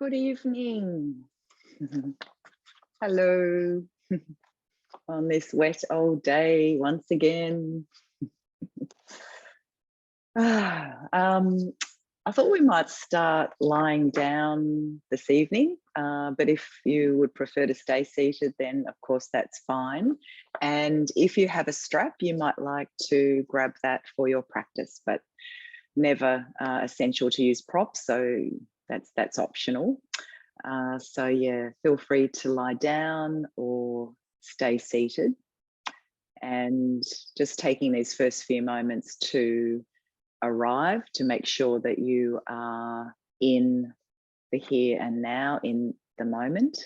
Good evening. Hello on this wet old day once again. I thought we might start lying down this evening, but if you would prefer to stay seated, then of course that's fine. And if you have a strap, you might like to grab that for your practice, but never essential to use props, so that's optional. So yeah, feel free to lie down or stay seated, and just taking these first few moments to arrive, to make sure that you are in the here and now, in the moment,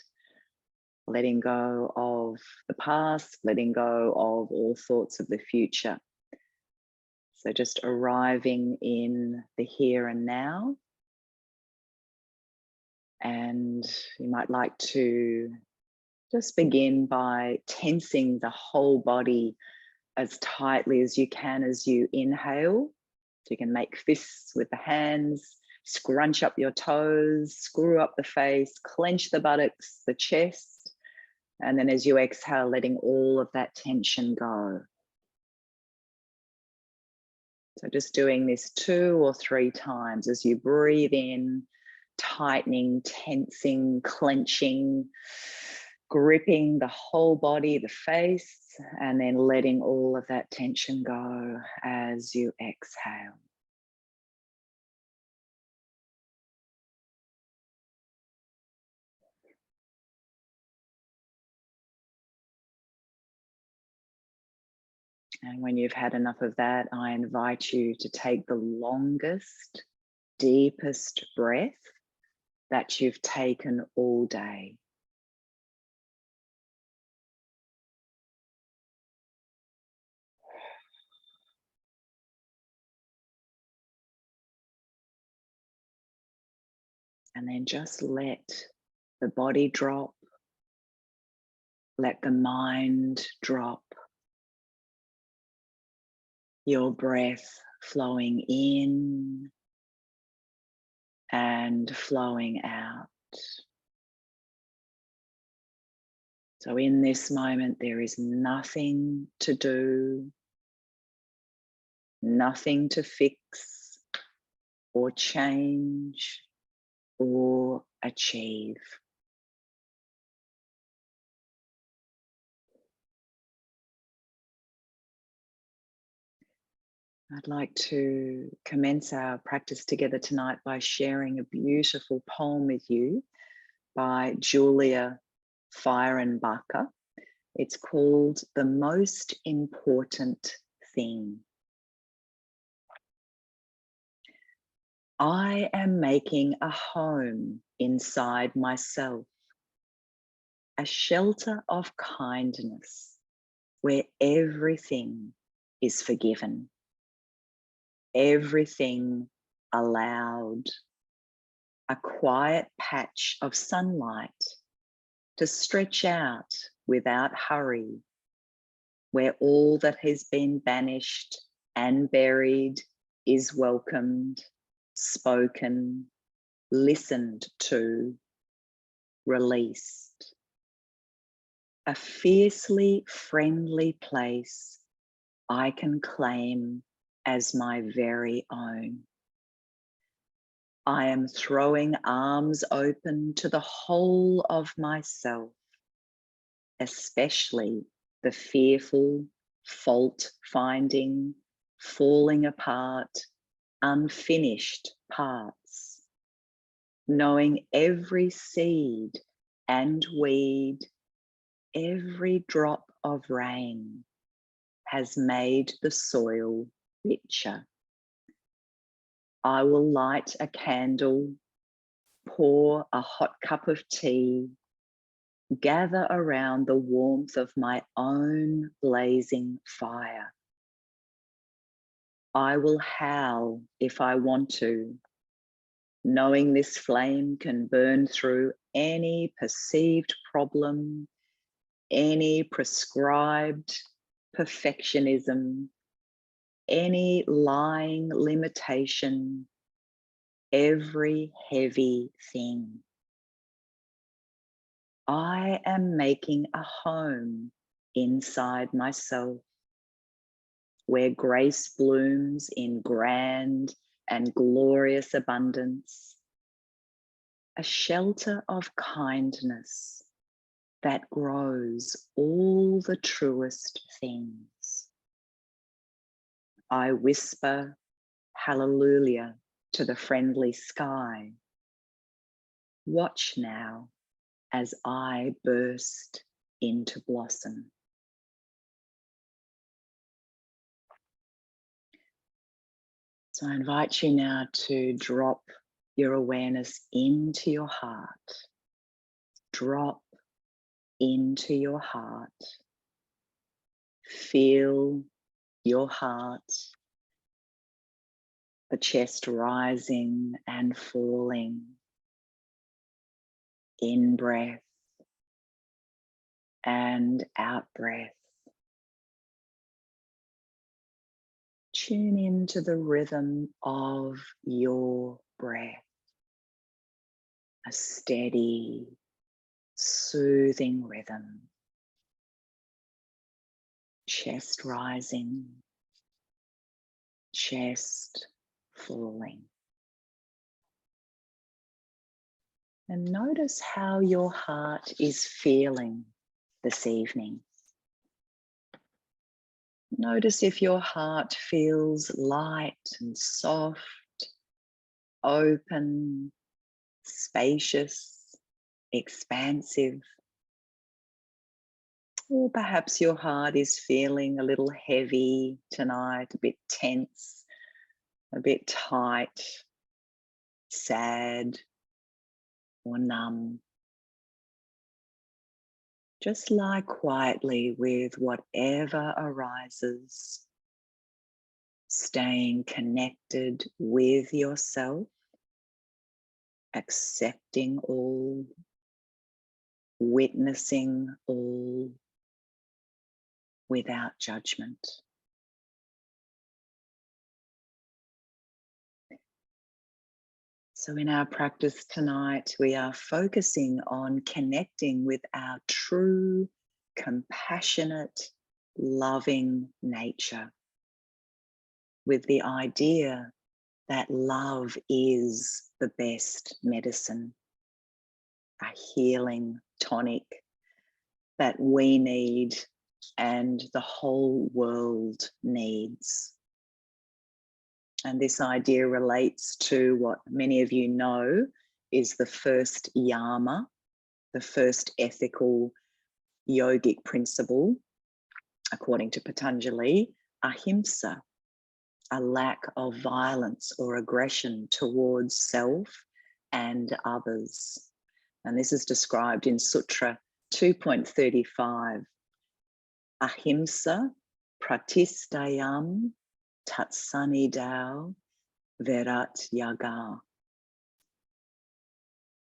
letting go of the past, letting go of all thoughts of the future. So just arriving in the here and now. And you might like to just begin by tensing the whole body as tightly as you can as you inhale. So you can make fists with the hands, scrunch up your toes, screw up the face, clench the buttocks, the chest. And then as you exhale, letting all of that tension go. So just doing this 2 or 3 times as you breathe in, tightening, tensing, clenching, gripping the whole body, the face, and then letting all of that tension go as you exhale. And when you've had enough of that, I invite you to take the longest, deepest breath that you've taken all day. And then just let the body drop, let the mind drop, your breath flowing in and flowing out. So in this moment, there is nothing to do, nothing to fix or change or achieve. I'd like to commence our practice together tonight by sharing a beautiful poem with you by Julia Feirenbacher. It's called The Most Important Thing. I am making a home inside myself, a shelter of kindness where everything is forgiven, everything allowed, a quiet patch of sunlight to stretch out without hurry, where all that has been banished and buried is welcomed, spoken, listened to, released. A fiercely friendly place I can claim as my very own. I am throwing arms open to the whole of myself, especially the fearful, fault-finding, falling apart, unfinished parts. Knowing every seed and weed, every drop of rain has made the soil richer. I will light a candle, pour a hot cup of tea, gather around the warmth of my own blazing fire. I will howl if I want to, knowing this flame can burn through any perceived problem, any prescribed perfectionism, any lying limitation, every heavy thing. I am making a home inside myself where grace blooms in grand and glorious abundance, a shelter of kindness that grows all the truest things. I whisper hallelujah to the friendly sky. Watch now as I burst into blossom. So I invite you now to drop your awareness into your heart. Drop into your heart. Feel your heart, the chest rising and falling. In breath and out breath. Tune into the rhythm of your breath. A steady, soothing rhythm. Chest rising, chest falling. And notice how your heart is feeling this evening. Notice if your heart feels light and soft, open, spacious, expansive. Or perhaps your heart is feeling a little heavy tonight, a bit tense, a bit tight, sad, or numb. Just lie quietly with whatever arises, staying connected with yourself, accepting all, witnessing all, without judgment. So in our practice tonight, we are focusing on connecting with our true, compassionate, loving nature, with the idea that love is the best medicine, a healing tonic that we need and the whole world needs. And this idea relates to what many of you know is the first yama, the first ethical yogic principle, according to Patanjali, ahimsa, a lack of violence or aggression towards self and others. And this is described in Sutra 2.35. Ahimsa pratistayam tatsanidao verat yaga.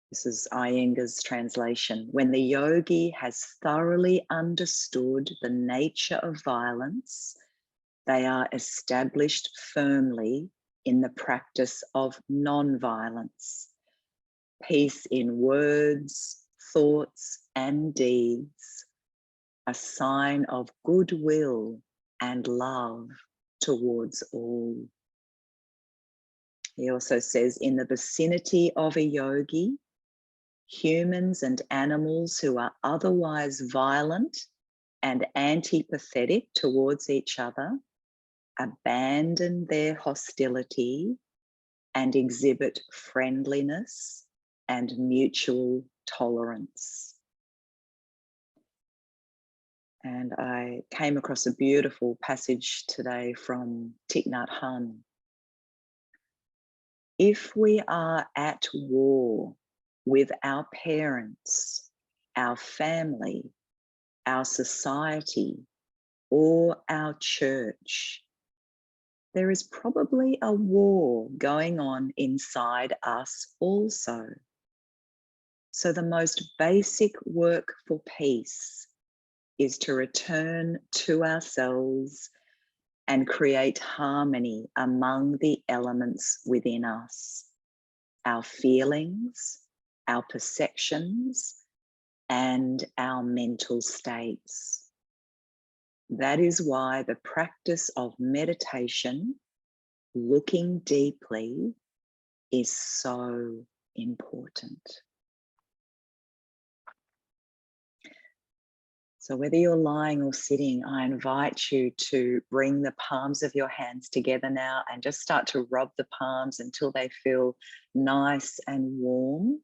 This is Iyengar's translation. When the yogi has thoroughly understood the nature of violence, they are established firmly in the practice of non-violence, peace in words, thoughts, and deeds, a sign of goodwill and love towards all. He also says, in the vicinity of a yogi, humans and animals who are otherwise violent and antipathetic towards each other abandon their hostility and exhibit friendliness and mutual tolerance. And I came across a beautiful passage today from Thich Nhat Hanh. If we are at war with our parents, our family, our society, or our church, there is probably a war going on inside us also. So the most basic work for peace is to return to ourselves and create harmony among the elements within us, our feelings, our perceptions, and our mental states. That is why the practice of meditation, looking deeply, is so important. So whether you're lying or sitting, I invite you to bring the palms of your hands together now and just start to rub the palms until they feel nice and warm.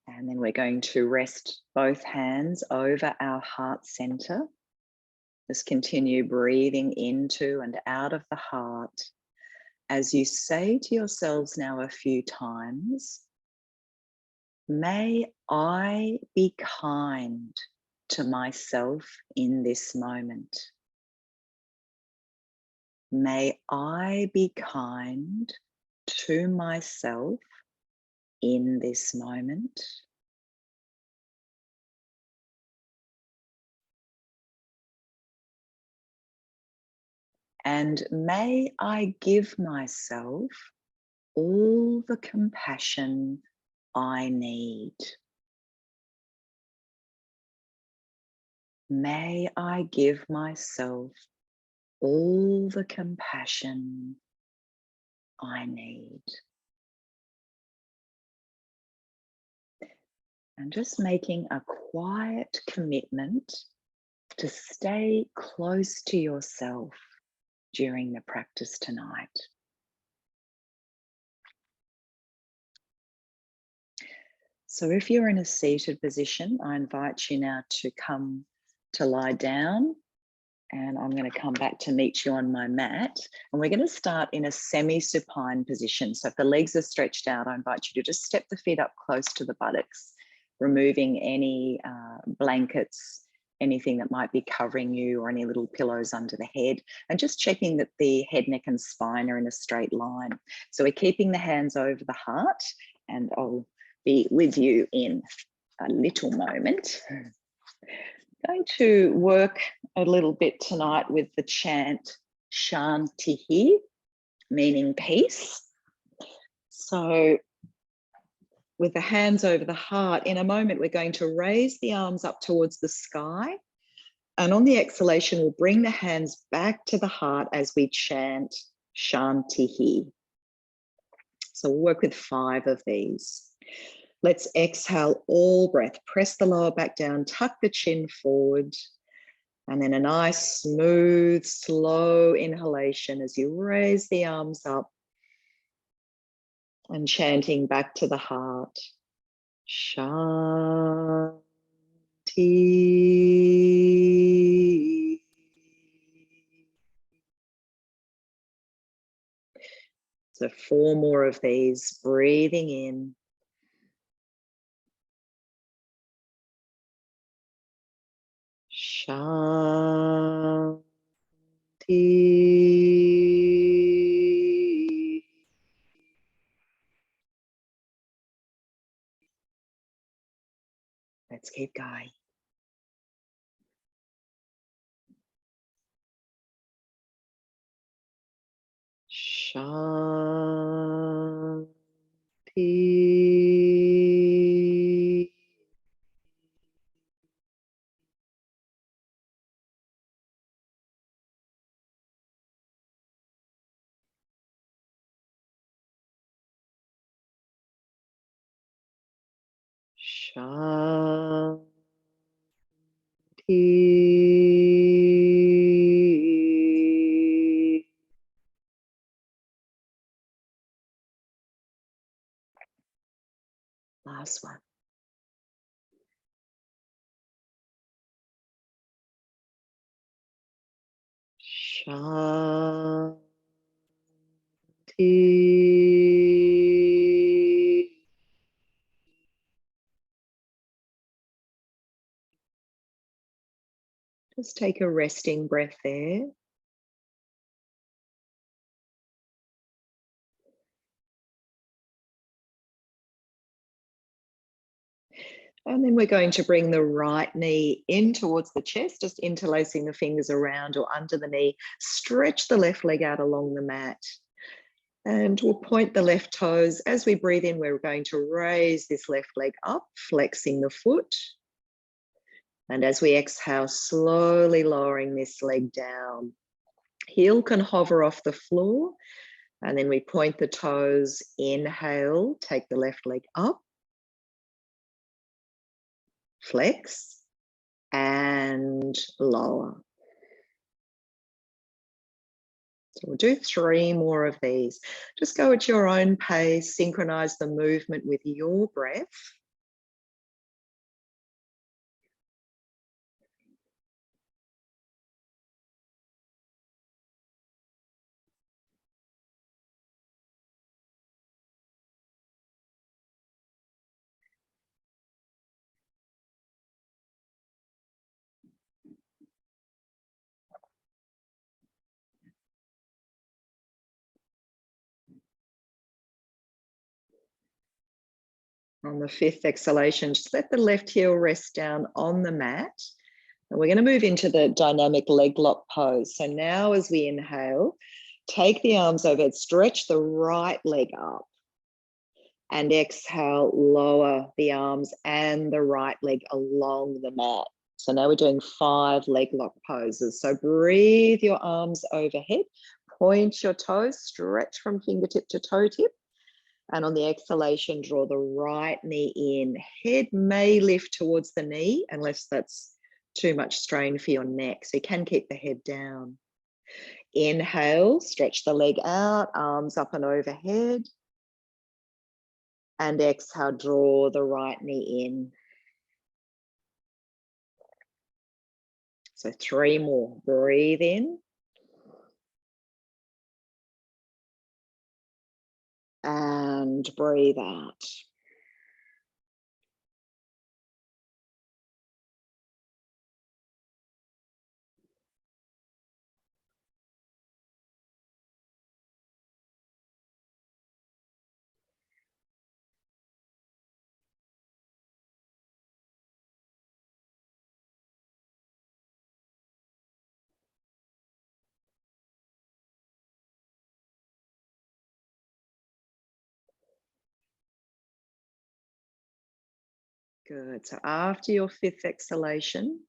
And then we're going to rest both hands over our heart center. Just continue breathing into and out of the heart as you say to yourselves now a few times, may I be kind to myself in this moment. May I be kind to myself in this moment. And may I give myself all the compassion I need. May I give myself all the compassion I need. And just making a quiet commitment to stay close to yourself during the practice tonight. So if you're in a seated position, I invite you now to come to lie down, and I'm going to come back to meet you on my mat. And we're going to start in a semi-supine position. So if the legs are stretched out, I invite you to just step the feet up close to the buttocks, removing any blankets, anything that might be covering you, or any little pillows under the head, and just checking that the head, neck and spine are in a straight line. So we're keeping the hands over the heart, and I'll be with you in a little moment. Going to work a little bit tonight with the chant Shantihi, meaning peace. So with the hands over the heart, in a moment, we're going to raise the arms up towards the sky. And on the exhalation, we'll bring the hands back to the heart as we chant Shantihi. So we'll work with 5 of these. Let's exhale all breath. Press the lower back down, tuck the chin forward. And then a nice, smooth, slow inhalation as you raise the arms up and chanting back to the heart. Shanti. So 4 more of these, breathing in. Shanti. Let's keep going. Shanti. Shanti. Last one. Shanti. Just take a resting breath there. And then we're going to bring the right knee in towards the chest, just interlacing the fingers around or under the knee. Stretch the left leg out along the mat. And we'll point the left toes. As we breathe in, we're going to raise this left leg up, flexing the foot. And as we exhale, slowly lowering this leg down. Heel can hover off the floor. And then we point the toes, inhale, take the left leg up, flex, and lower. So we'll do 3 more of these. Just go at your own pace, synchronize the movement with your breath. On the 5th exhalation, just let the left heel rest down on the mat. And we're going to move into the dynamic leg lock pose. So now as we inhale, take the arms overhead, stretch the right leg up. And exhale, lower the arms and the right leg along the mat. So now we're doing 5 leg lock poses. So breathe your arms overhead, point your toes, stretch from fingertip to toe tip. And on the exhalation, draw the right knee in. Head may lift towards the knee unless that's too much strain for your neck. So you can keep the head down. Inhale, stretch the leg out, arms up and overhead. And exhale, draw the right knee in. So 3 more. Breathe in. And breathe out. Good. So after your 5th exhalation,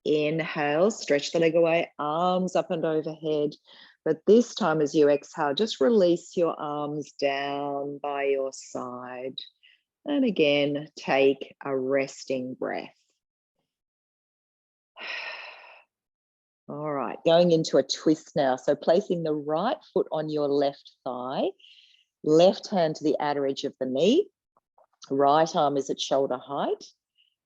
inhale, stretch the leg away, arms up and overhead. But this time as you exhale, just release your arms down by your side. And again, take a resting breath. All right, going into a twist now. So placing the right foot on your left thigh, left hand to the outer edge of the knee, right arm is at shoulder height.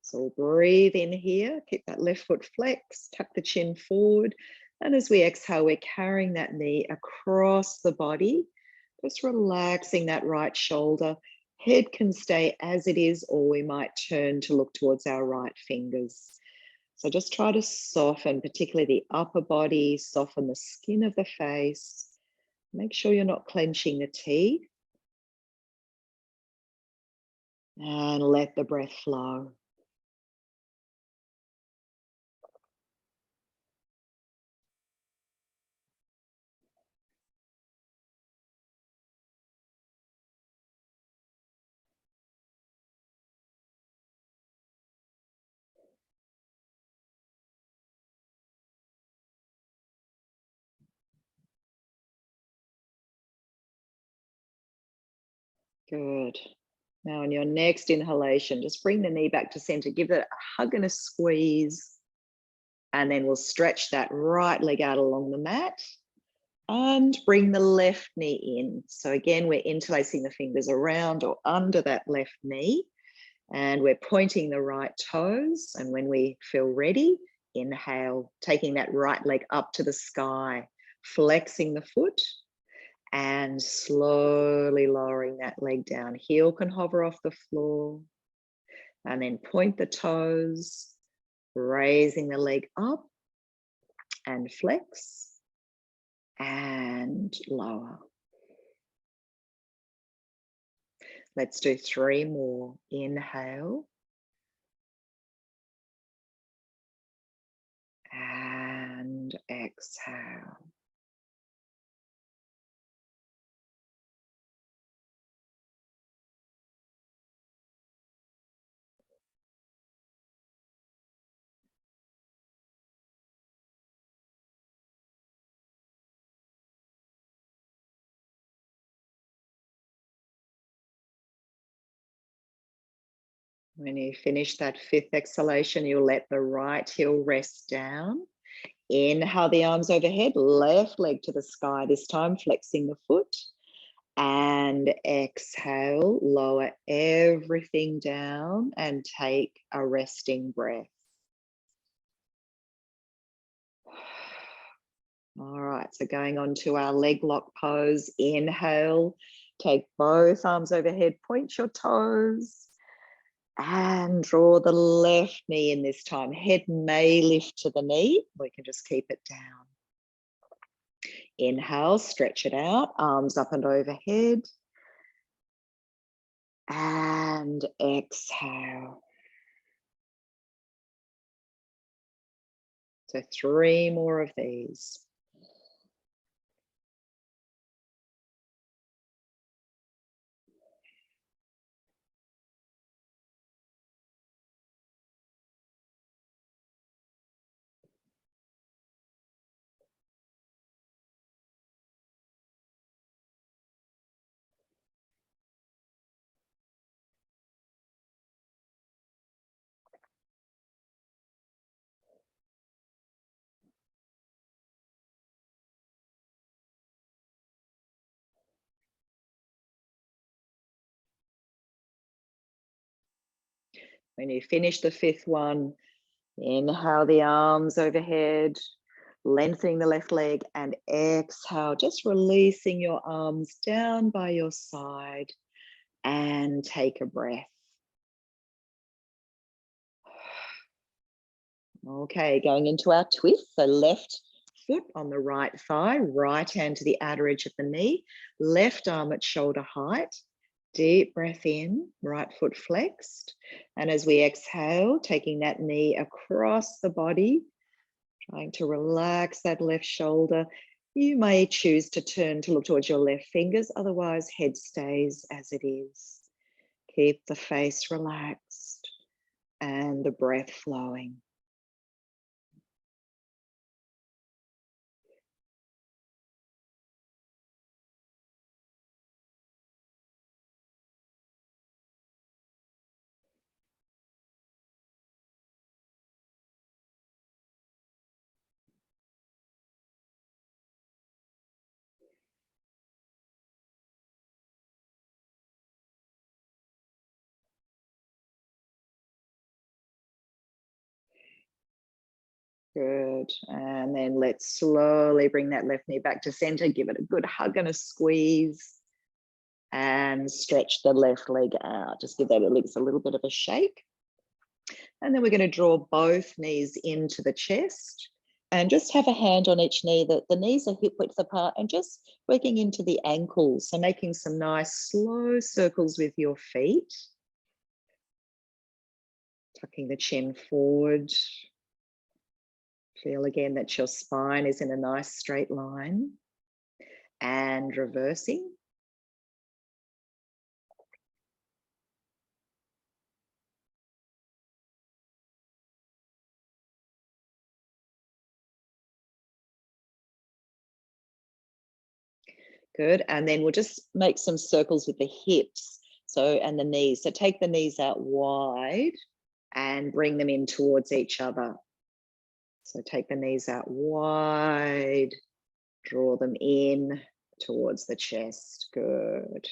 So we'll breathe in here, keep that left foot flexed, tuck the chin forward. And as we exhale, we're carrying that knee across the body, just relaxing that right shoulder. Head can stay as it is, or we might turn to look towards our right fingers. So just try to soften, particularly the upper body, soften the skin of the face. Make sure you're not clenching the teeth. And let the breath flow. Good. Now on your next inhalation, just bring the knee back to center, give it a hug and a squeeze. And then we'll stretch that right leg out along the mat and bring the left knee in. So again, we're interlacing the fingers around or under that left knee, and we're pointing the right toes. And when we feel ready, inhale, taking that right leg up to the sky, flexing the foot, and slowly lowering that leg down. Heel can hover off the floor. And then point the toes, raising the leg up and flex and lower. Let's do 3 more. Inhale. And exhale. When you finish that 5th exhalation, you'll let the right heel rest down. Inhale the arms overhead, left leg to the sky, this time flexing the foot. And exhale, lower everything down and take a resting breath. All right, so going on to our leg lock pose. Inhale, take both arms overhead, point your toes, and draw the left knee in this time. Head may lift to the knee, we can just keep it down. Inhale, stretch it out, arms up and overhead. And exhale. So 3 more of these. When you finish the 5th one, inhale the arms overhead, lengthening the left leg, and exhale, just releasing your arms down by your side and take a breath. Okay, going into our twist, so left foot on the right thigh, right hand to the outer edge of the knee, left arm at shoulder height. Deep breath in, right foot flexed. And as we exhale, taking that knee across the body, trying to relax that left shoulder. You may choose to turn to look towards your left fingers, otherwise head stays as it is. Keep the face relaxed and the breath flowing. Good. And then let's slowly bring that left knee back to center. Give it a good hug and a squeeze. And stretch the left leg out. Just give that at least a little bit of a shake. And then we're going to draw both knees into the chest. And just have a hand on each knee. The knees are hip width apart and just working into the ankles. So making some nice slow circles with your feet. Tucking the chin forward. Feel again that your spine is in a nice straight line. And reversing. Good. And then we'll just make some circles with the hips. So, and the knees. So take the knees out wide and bring them in towards each other. So take the knees out wide, draw them in towards the chest. Good.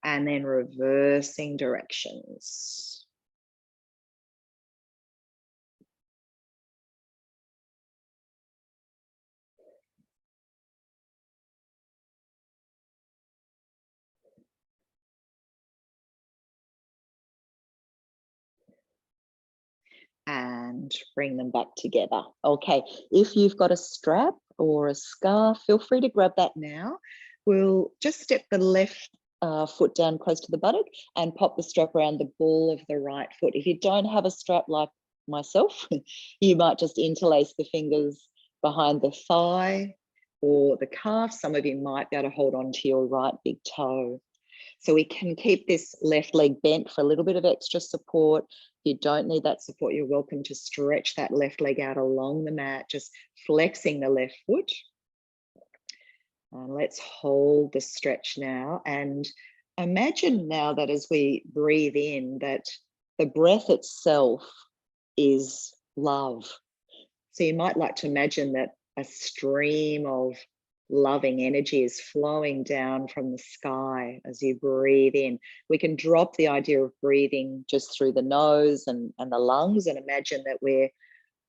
And then reversing directions. And bring them back together. Okay, if you've got a strap or a scarf, feel free to grab that now. We'll just step the left foot down close to the buttock and pop the strap around the ball of the right foot. If you don't have a strap like myself, you might just interlace the fingers behind the thigh or the calf. Some of you might be able to hold on to your right big toe. So we can keep this left leg bent for a little bit of extra support. If you don't need that support, you're welcome to stretch that left leg out along the mat, just flexing the left foot. And let's hold the stretch now, and imagine now that as we breathe in, that the breath itself is love. So you might like to imagine that a stream of loving energy is flowing down from the sky as you breathe in. We can drop the idea of breathing just through the nose and the lungs, and imagine that we're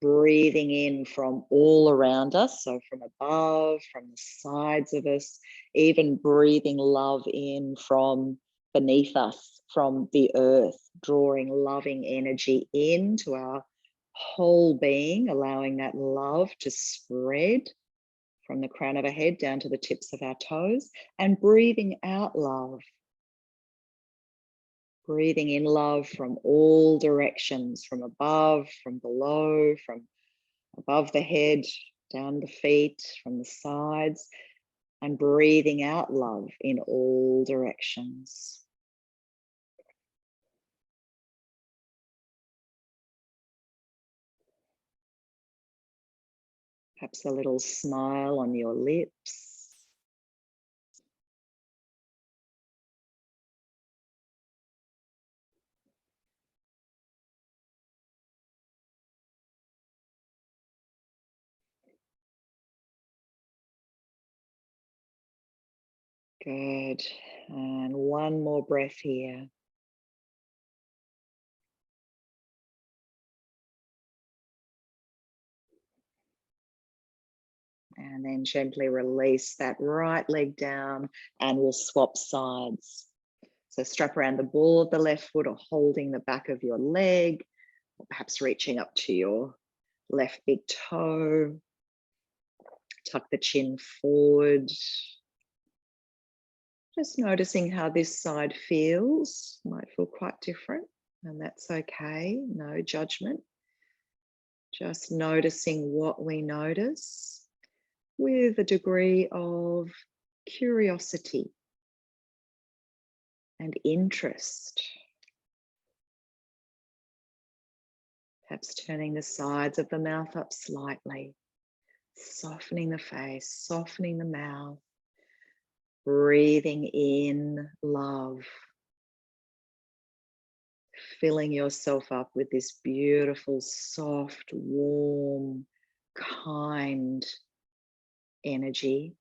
breathing in from all around us, so from above, from the sides of us, even breathing love in from beneath us, from the earth, drawing loving energy into our whole being, allowing that love to spread from the crown of our head down to the tips of our toes, and breathing out love. Breathing in love from all directions, from above, from below, from above the head, down the feet, from the sides, and breathing out love in all directions. Perhaps a little smile on your lips. Good. And one more breath here. And then gently release that right leg down, and we'll swap sides. So strap around the ball of the left foot, or holding the back of your leg, or perhaps reaching up to your left big toe. Tuck the chin forward. Just noticing how this side feels. Might feel quite different, and that's okay. No judgment. Just noticing what we notice with a degree of curiosity and interest. Perhaps turning the sides of the mouth up slightly, softening the face, softening the mouth, breathing in love, filling yourself up with this beautiful, soft, warm, kind energy,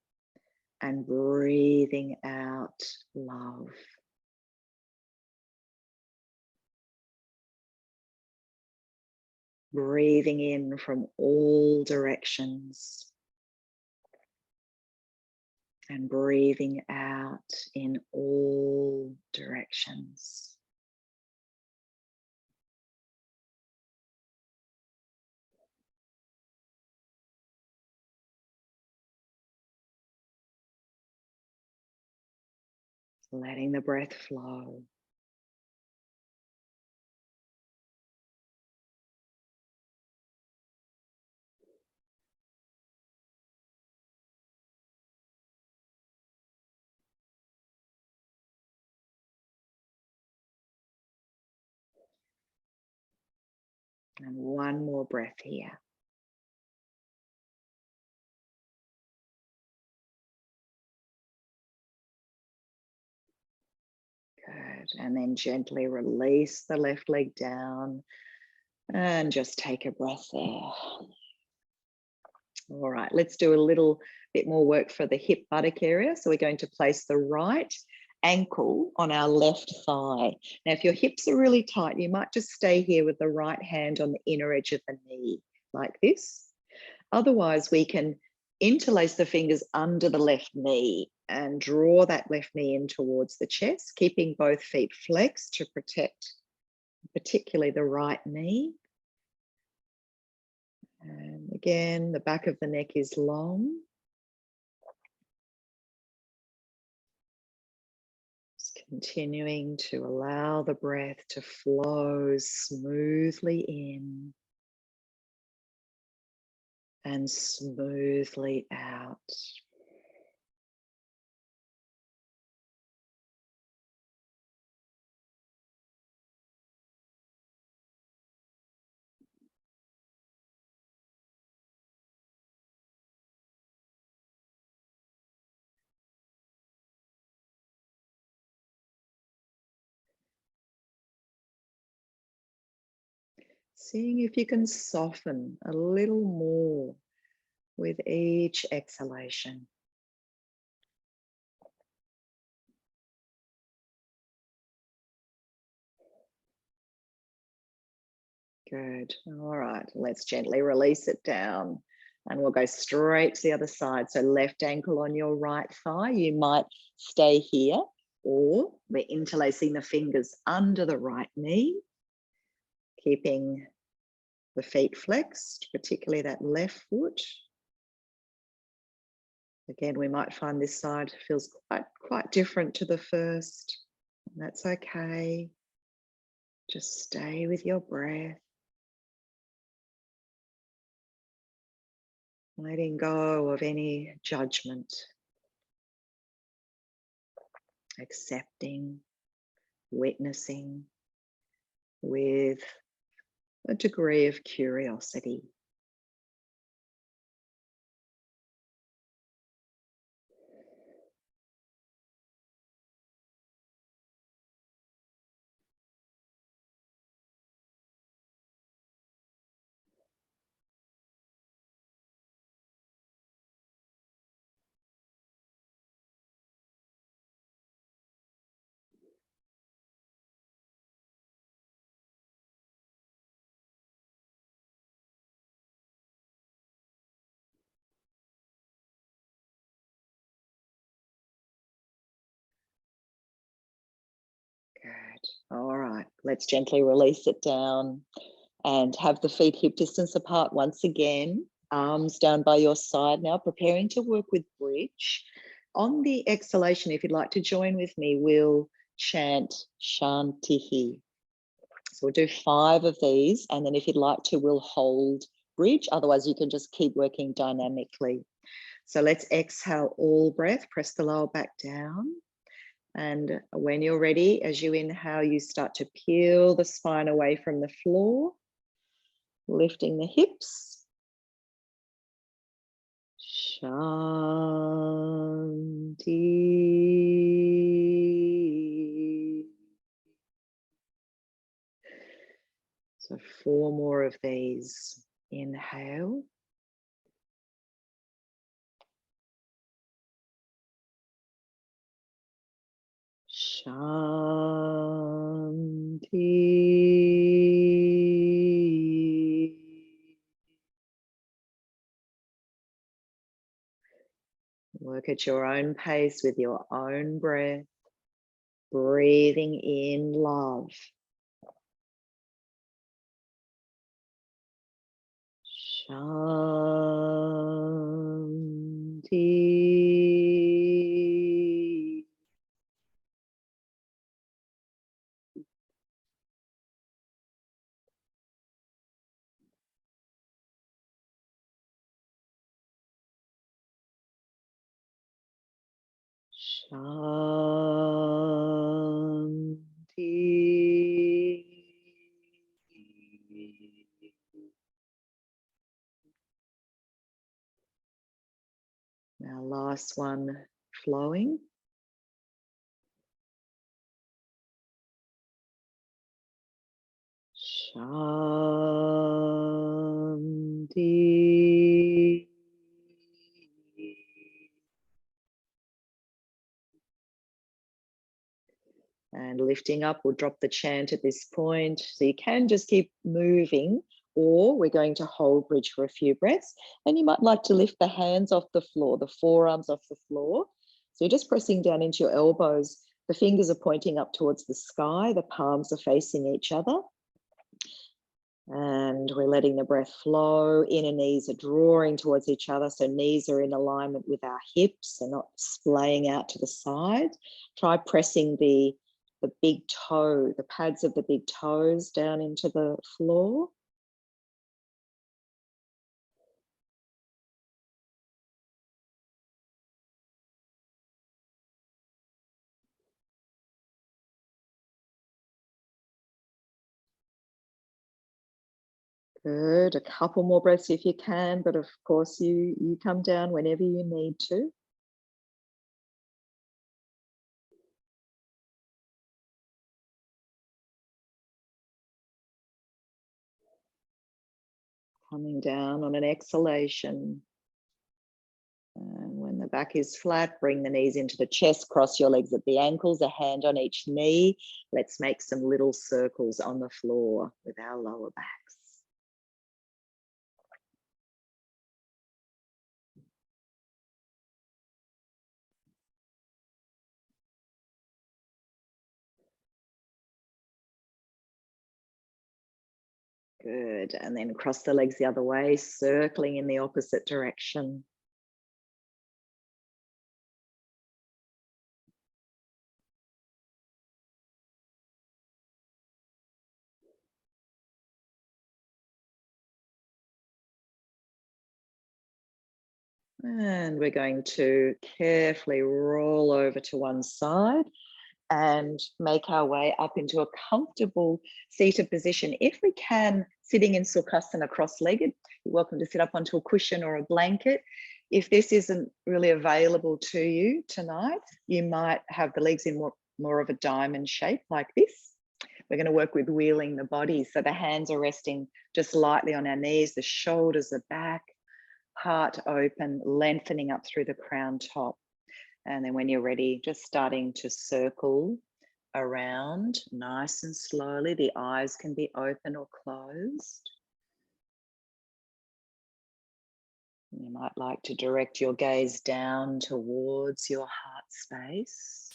and breathing out love. Breathing in from all directions and breathing out in all directions. Letting the breath flow. And one more breath here. Good. And then gently release the left leg down and just take a breath there. All right, let's do a little bit more work for the hip buttock area. So we're going to place the right ankle on our left thigh. Now, if your hips are really tight, you might just stay here with the right hand on the inner edge of the knee, like this. Otherwise, we can interlace the fingers under the left knee and draw that left knee in towards the chest, keeping both feet flexed to protect particularly the right knee. And again, the back of the neck is long. Just continuing to allow the breath to flow smoothly in and smoothly out. Seeing if you can soften a little more with each exhalation. Good. All right, let's gently release it down and we'll go straight to the other side. So left ankle on your right thigh. You might stay here, or we're interlacing the fingers under the right knee, keeping the feet flexed, particularly that left foot. Again, we might find this side feels quite different to the first. And that's okay. Just stay with your breath. Letting go of any judgment. Accepting, witnessing with a degree of curiosity. Good. All right, let's gently release it down and have the feet hip distance apart once again. Arms down by your side now, preparing to work with bridge. On the exhalation, if you'd like to join with me, we'll chant Shantihi. So we'll do 5 of these, and then if you'd like to, we'll hold bridge. Otherwise, you can just keep working dynamically. So let's exhale all breath, press the lower back down. And when you're ready, as you inhale, you start to peel the spine away from the floor, lifting the hips. Shanti. So 4 more of these. Inhale. Shanti. Work at your own pace with your own breath, breathing in love. Shanti. Shanti. Now last one, flowing. Shanti. And lifting up, we'll drop the chant at this point. So you can just keep moving, or we're going to hold bridge for a few breaths. And you might like to lift the hands off the floor, the forearms off the floor. So you're just pressing down into your elbows. The fingers are pointing up towards the sky. The palms are facing each other. And we're letting the breath flow. Inner knees are drawing towards each other. So knees are in alignment with our hips. They're not splaying out to the side. Try pressing the big toe, the pads of the big toes down into the floor. Good. A couple more breaths if you can, but of course you come down whenever you need to. Coming down on an exhalation. And when the back is flat, bring the knees into the chest, cross your legs at the ankles, a hand on each knee. Let's make some little circles on the floor with our lower backs. Good. And then cross the legs the other way, circling in the opposite direction. And we're going to carefully roll over to one side and make our way up into a comfortable seated position. If we can, sitting in Sukhasana cross-legged, you're welcome to sit up onto a cushion or a blanket. If this isn't really available to you tonight, you might have the legs in more of a diamond shape like this. We're going to work with wheeling the body. So the hands are resting just lightly on our knees, the shoulders are back, heart open, lengthening up through the crown top. And then when you're ready, just starting to circle around nice and slowly. The eyes can be open or closed. You might like to direct your gaze down towards your heart space.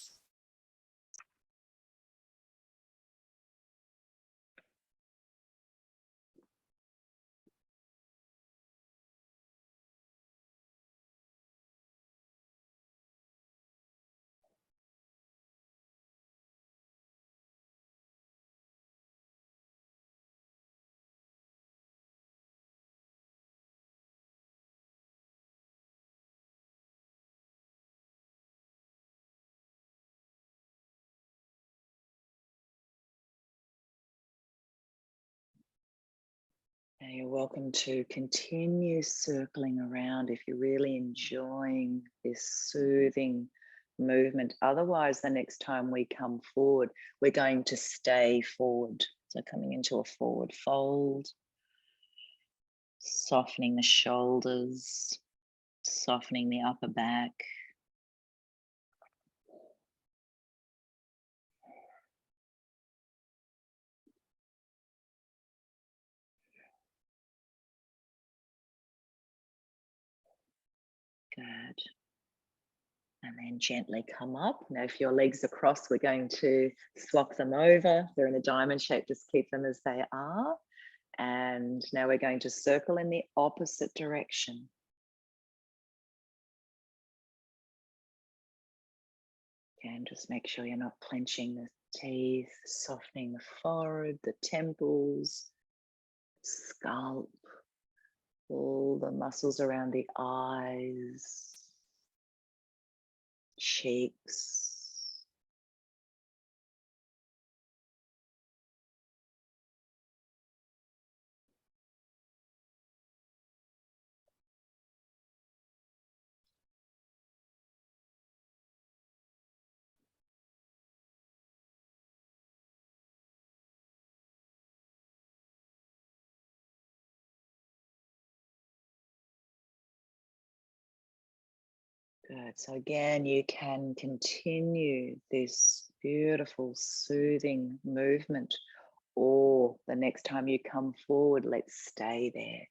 Now you're welcome to continue circling around if you're really enjoying this soothing movement. Otherwise, the next time we come forward, we're going to stay forward. So coming into a forward fold, softening the shoulders, softening the upper back. Good. And then gently come up. Now, if your legs are crossed, we're going to swap them over. They're in a diamond shape, just keep them as they are. And now we're going to circle in the opposite direction. Again, just make sure you're not clenching the teeth, softening the forehead, the temples, scalp, all the muscles around the eyes, cheeks. Good. So again, you can continue this beautiful, soothing movement, or the next time you come forward, let's stay there.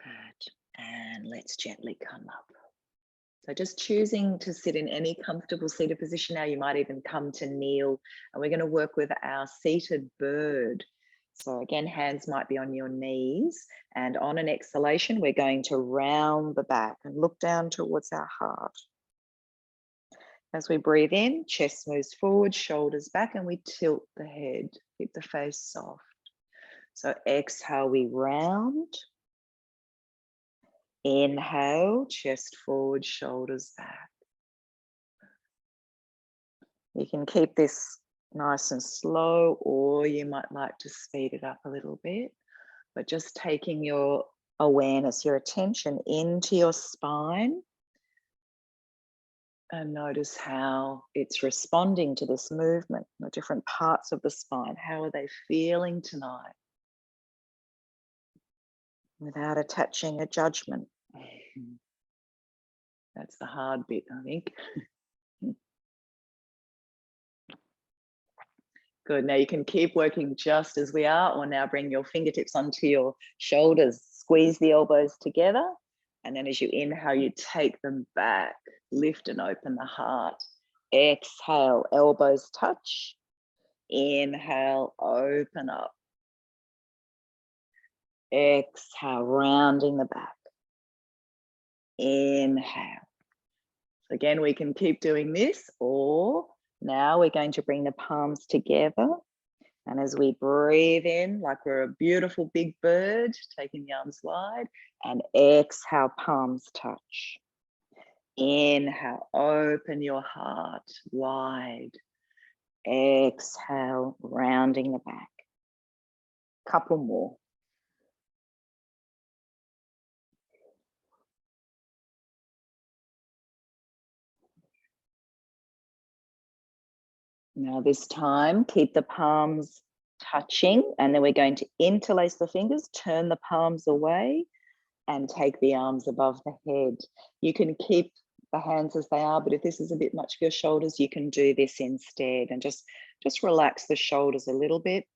Good. And let's gently come up. So just choosing to sit in any comfortable seated position now. You might even come to kneel, and we're going to work with our seated bird. So again, hands might be on your knees, and on an exhalation, we're going to round the back and look down towards our heart. As we breathe in, chest moves forward, shoulders back, and we tilt the head, keep the face soft. So exhale, we round. Inhale, chest forward, shoulders back. You can keep this nice and slow, or you might like to speed it up a little bit, but just taking your awareness, your attention into your spine, and notice how it's responding to this movement, the different parts of the spine. How are they feeling tonight? Without attaching a judgment. That's the hard bit, I think. Good. Now you can keep working just as we are, or now bring your fingertips onto your shoulders, squeeze the elbows together. And then as you inhale, you take them back, lift and open the heart. Exhale, elbows touch. Inhale, open up. Exhale, rounding the back. Inhale. So again, we can keep doing this, or now we're going to bring the palms together. And as we breathe in, like we're a beautiful big bird, taking the arms wide, and exhale, palms touch. Inhale, open your heart wide. Exhale, rounding the back. Couple more. Now this time, keep the palms touching, and then we're going to interlace the fingers, turn the palms away, and take the arms above the head. You can keep the hands as they are, but if this is a bit much for your shoulders, you can do this instead, and just relax the shoulders a little bit.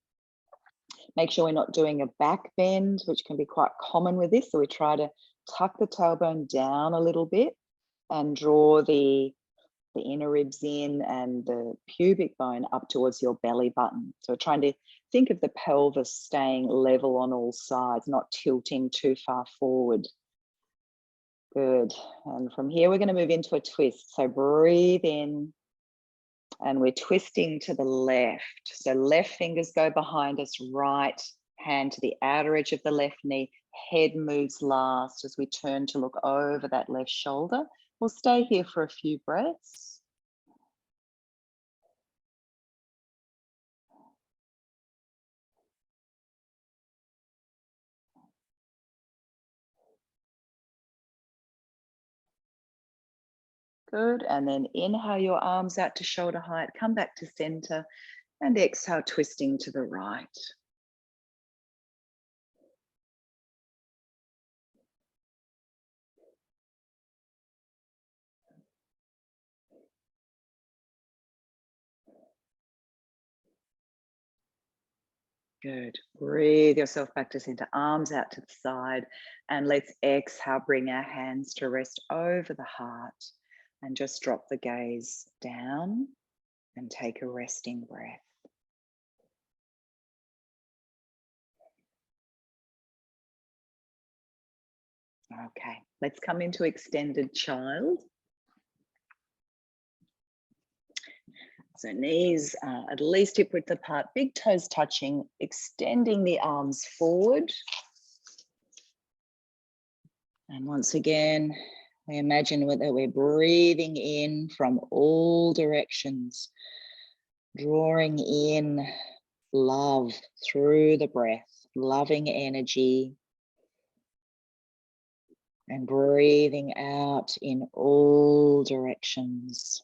Make sure we're not doing a back bend, which can be quite common with this. So we try to tuck the tailbone down a little bit and draw the inner ribs in and the pubic bone up towards your belly button. So trying to think of the pelvis staying level on all sides, not tilting too far forward. Good. And from here, we're going to move into a twist. So breathe in, and we're twisting to the left. So left fingers go behind us, right hand to the outer edge of the left knee. Head moves last as we turn to look over that left shoulder. We'll stay here for a few breaths. Good. And then inhale your arms out to shoulder height, come back to center, and exhale, twisting to the right. Good. Breathe yourself back to center, arms out to the side, and let's exhale, bring our hands to rest over the heart, and just drop the gaze down and take a resting breath. Okay, let's come into extended child. So knees at least hip width apart, big toes touching, extending the arms forward. And once again, we imagine that we're breathing in from all directions, drawing in love through the breath, loving energy, and breathing out in all directions.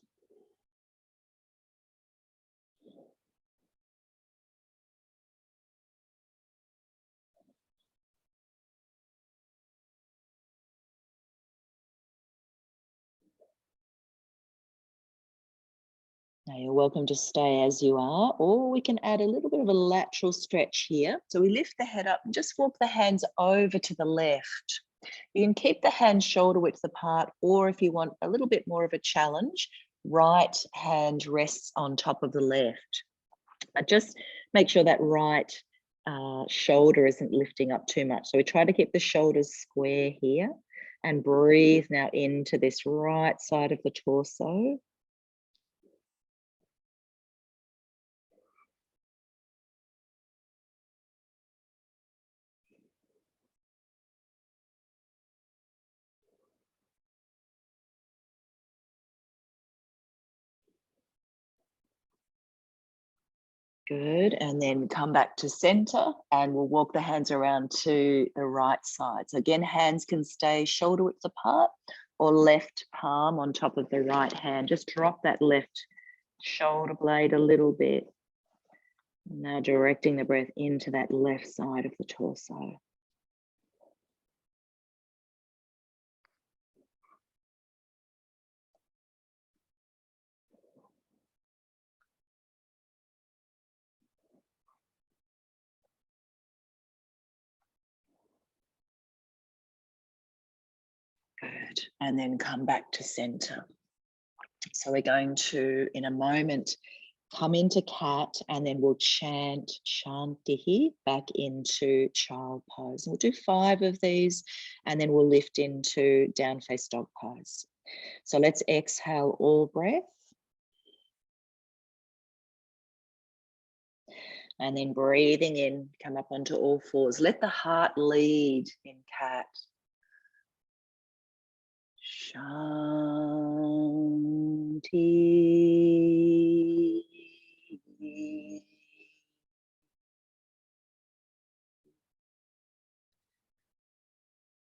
Now you're welcome to stay as you are, or we can add a little bit of a lateral stretch here. So we lift the head up and just walk the hands over to the left. You can keep the hands shoulder width apart, or if you want a little bit more of a challenge, right hand rests on top of the left. But just make sure that right shoulder isn't lifting up too much. So we try to keep the shoulders square here, and breathe now into this right side of the torso. Good, and then come back to center and we'll walk the hands around to the right side. So again, hands can stay shoulder width apart or left palm on top of the right hand. Just drop that left shoulder blade a little bit. Now directing the breath into that left side of the torso. Good, and then come back to center. So we're going to, in a moment, come into cat and then we'll chant Shantihi back into child pose. We'll do 5 of these and then we'll lift into down face dog pose. So let's exhale all breath. And then breathing in, come up onto all fours. Let the heart lead in cat. Shanti.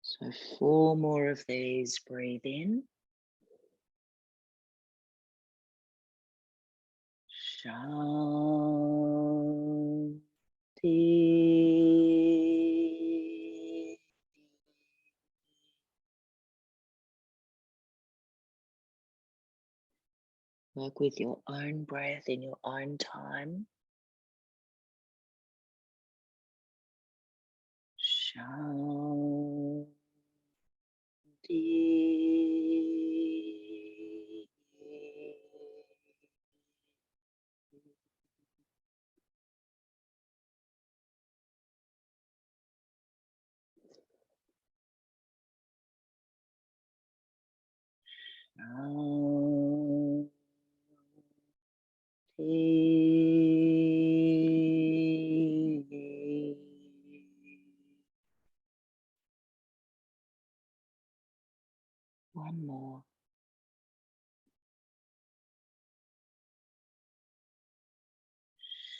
So 4 more of these. Breathe in. Shanti. Work with your own breath in your own time. Shanti. One more.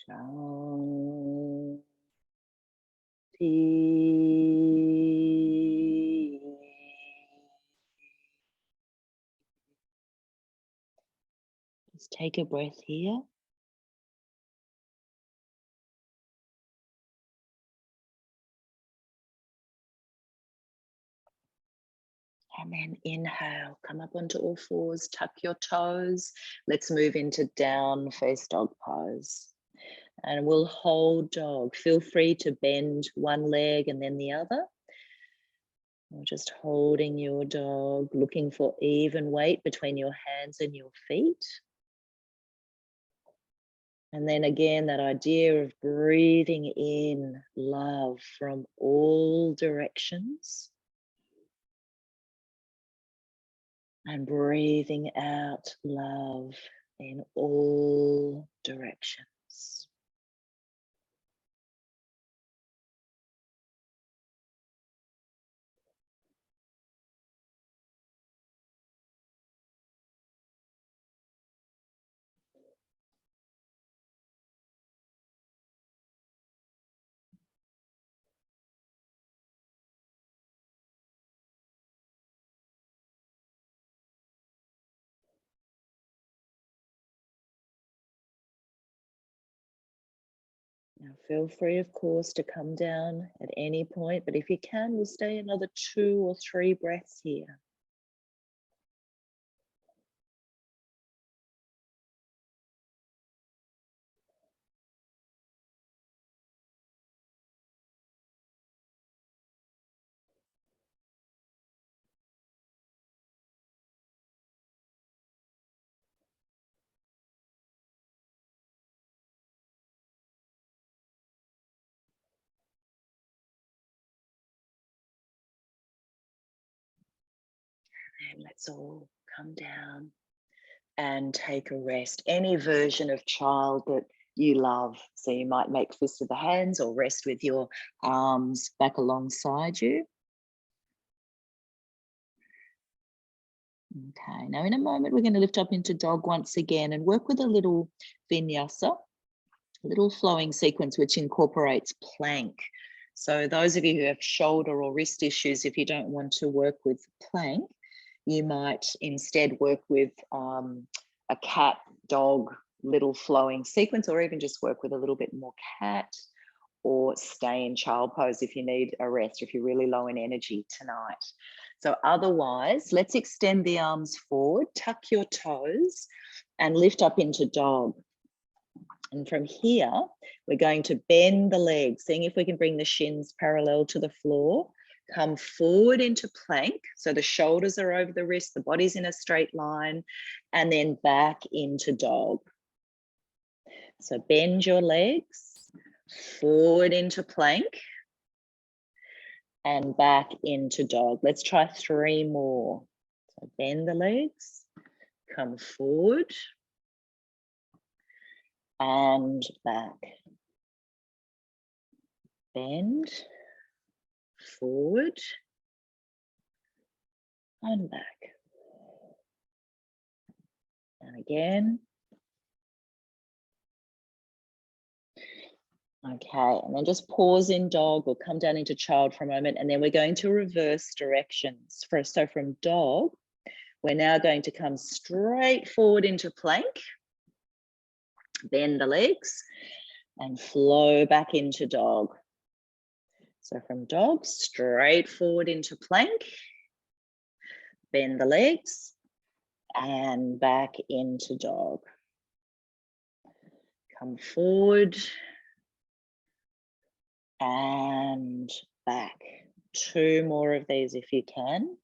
Shanti. Just take a breath here. And then inhale, come up onto all fours, tuck your toes. Let's move into down face dog pose. And we'll hold dog. Feel free to bend one leg and then the other. Or just holding your dog, looking for even weight between your hands and your feet. And then again, that idea of breathing in love from all directions. And breathing out love in all directions. Now feel free, of course, to come down at any point, but if you can, we'll stay another 2 or 3 breaths here. And let's all come down and take a rest. Any version of child that you love. So you might make fists of the hands or rest with your arms back alongside you. Okay, now in a moment, we're going to lift up into dog once again and work with a little vinyasa. little flowing sequence which incorporates plank. So those of you who have shoulder or wrist issues, if you don't want to work with plank, you might instead work with a cat, dog, little flowing sequence, or even just work with a little bit more cat, or stay in child pose if you need a rest, if you're really low in energy tonight. So otherwise, let's extend the arms forward, tuck your toes and lift up into dog. And from here, we're going to bend the legs, seeing if we can bring the shins parallel to the floor. Come forward into plank. So the shoulders are over the wrist, the body's in a straight line, and then back into dog. So bend your legs, forward into plank, and back into dog. Let's try 3 more. So bend the legs, come forward, and back. Bend, forward, and back. And again. Okay, and then just pause in dog or come down into child for a moment, and then we're going to reverse directions. So from dog, we're now going to come straight forward into plank, bend the legs, and flow back into dog. So from dog, straight forward into plank, bend the legs, and back into dog. Come forward and back. 2 more of these if you can.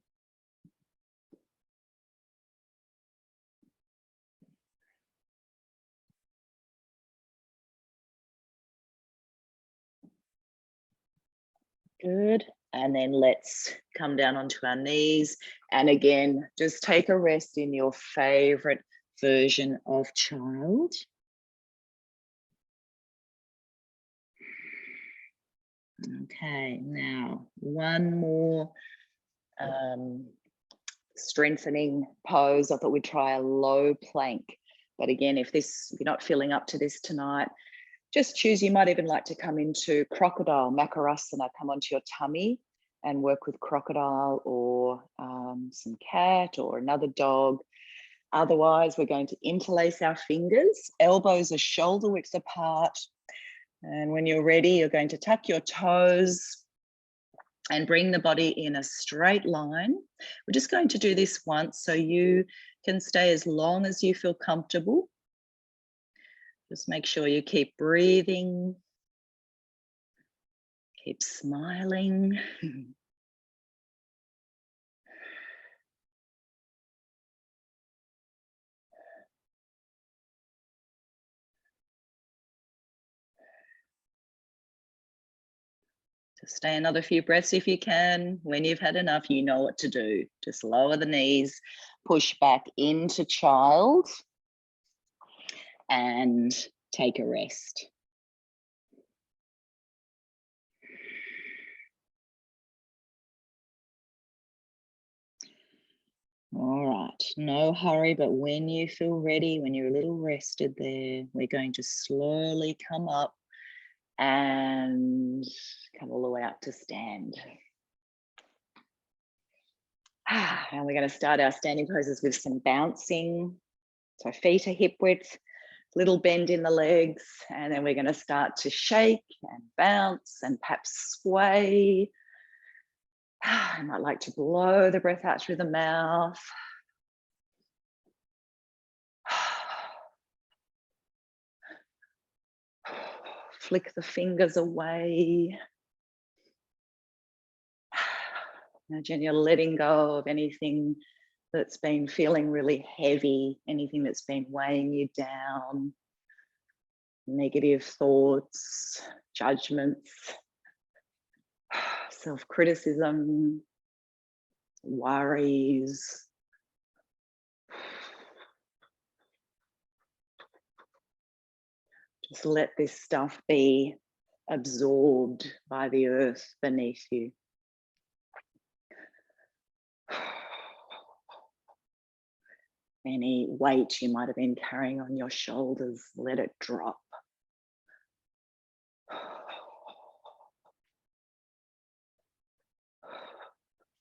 Good. And then let's come down onto our knees. And again, just take a rest in your favorite version of child. Okay, now one more strengthening pose. I thought we'd try a low plank. But again, if you're not feeling up to this tonight, just choose. You might even like to come into crocodile, Makarasana, come onto your tummy and work with crocodile or some cat or another dog. Otherwise, we're going to interlace our fingers. Elbows are shoulder width apart. And when you're ready, you're going to tuck your toes and bring the body in a straight line. We're just going to do this once so you can stay as long as you feel comfortable. Just make sure you keep breathing, keep smiling. So stay another few breaths if you can. When you've had enough, you know what to do. Just lower the knees, push back into child, and take a rest. All right, no hurry, but when you feel ready, when you're a little rested there, we're going to slowly come up and come all the way up to stand. And we're going to start our standing poses with some bouncing. So feet are hip width, little bend in the legs, and then we're going to start to shake and bounce and perhaps sway. I might like to blow the breath out through the mouth. Flick the fingers away. Imagine you're letting go of anything that's been feeling really heavy, anything that's been weighing you down, negative thoughts, judgments, self-criticism, worries. Just let this stuff be absorbed by the earth beneath you. Any weight you might have been carrying on your shoulders, let it drop.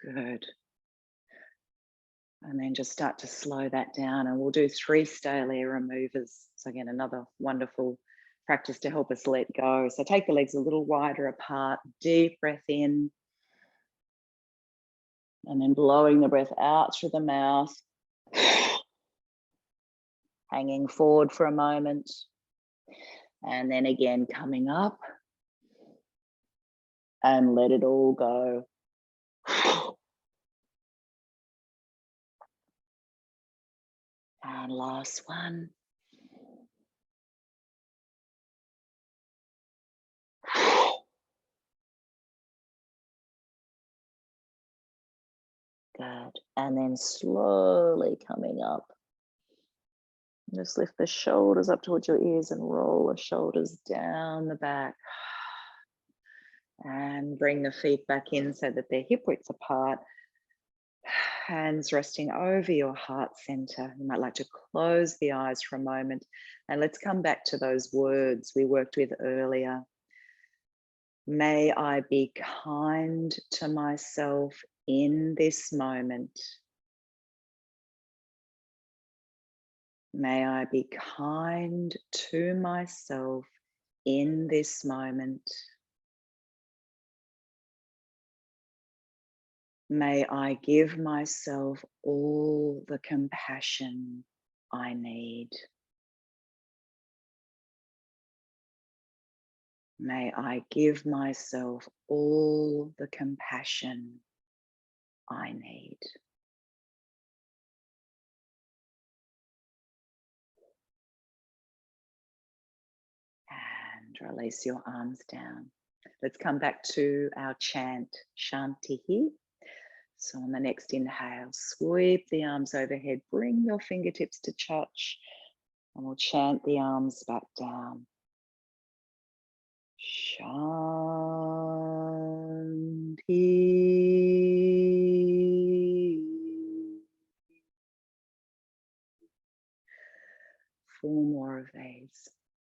Good. And then just start to slow that down, and we'll do 3 stale air removers. So again, another wonderful practice to help us let go. So take the legs a little wider apart, deep breath in, and then blowing the breath out through the mouth, hanging forward for a moment, and then again coming up, and let it all go. And last one. Good. And then slowly coming up. Just lift the shoulders up towards your ears and roll the shoulders down the back. And bring the feet back in so that they're hip width apart. Hands resting over your heart center. You might like to close the eyes for a moment. And let's come back to those words we worked with earlier. May I be kind to myself in this moment. May I be kind to myself in this moment. May I give myself all the compassion I need. May I give myself all the compassion I need. And release your arms down. Let's come back to our chant, Shanti. So on the next inhale, sweep the arms overhead, bring your fingertips to touch, and we'll chant the arms back down. Shanti. 4 more of these.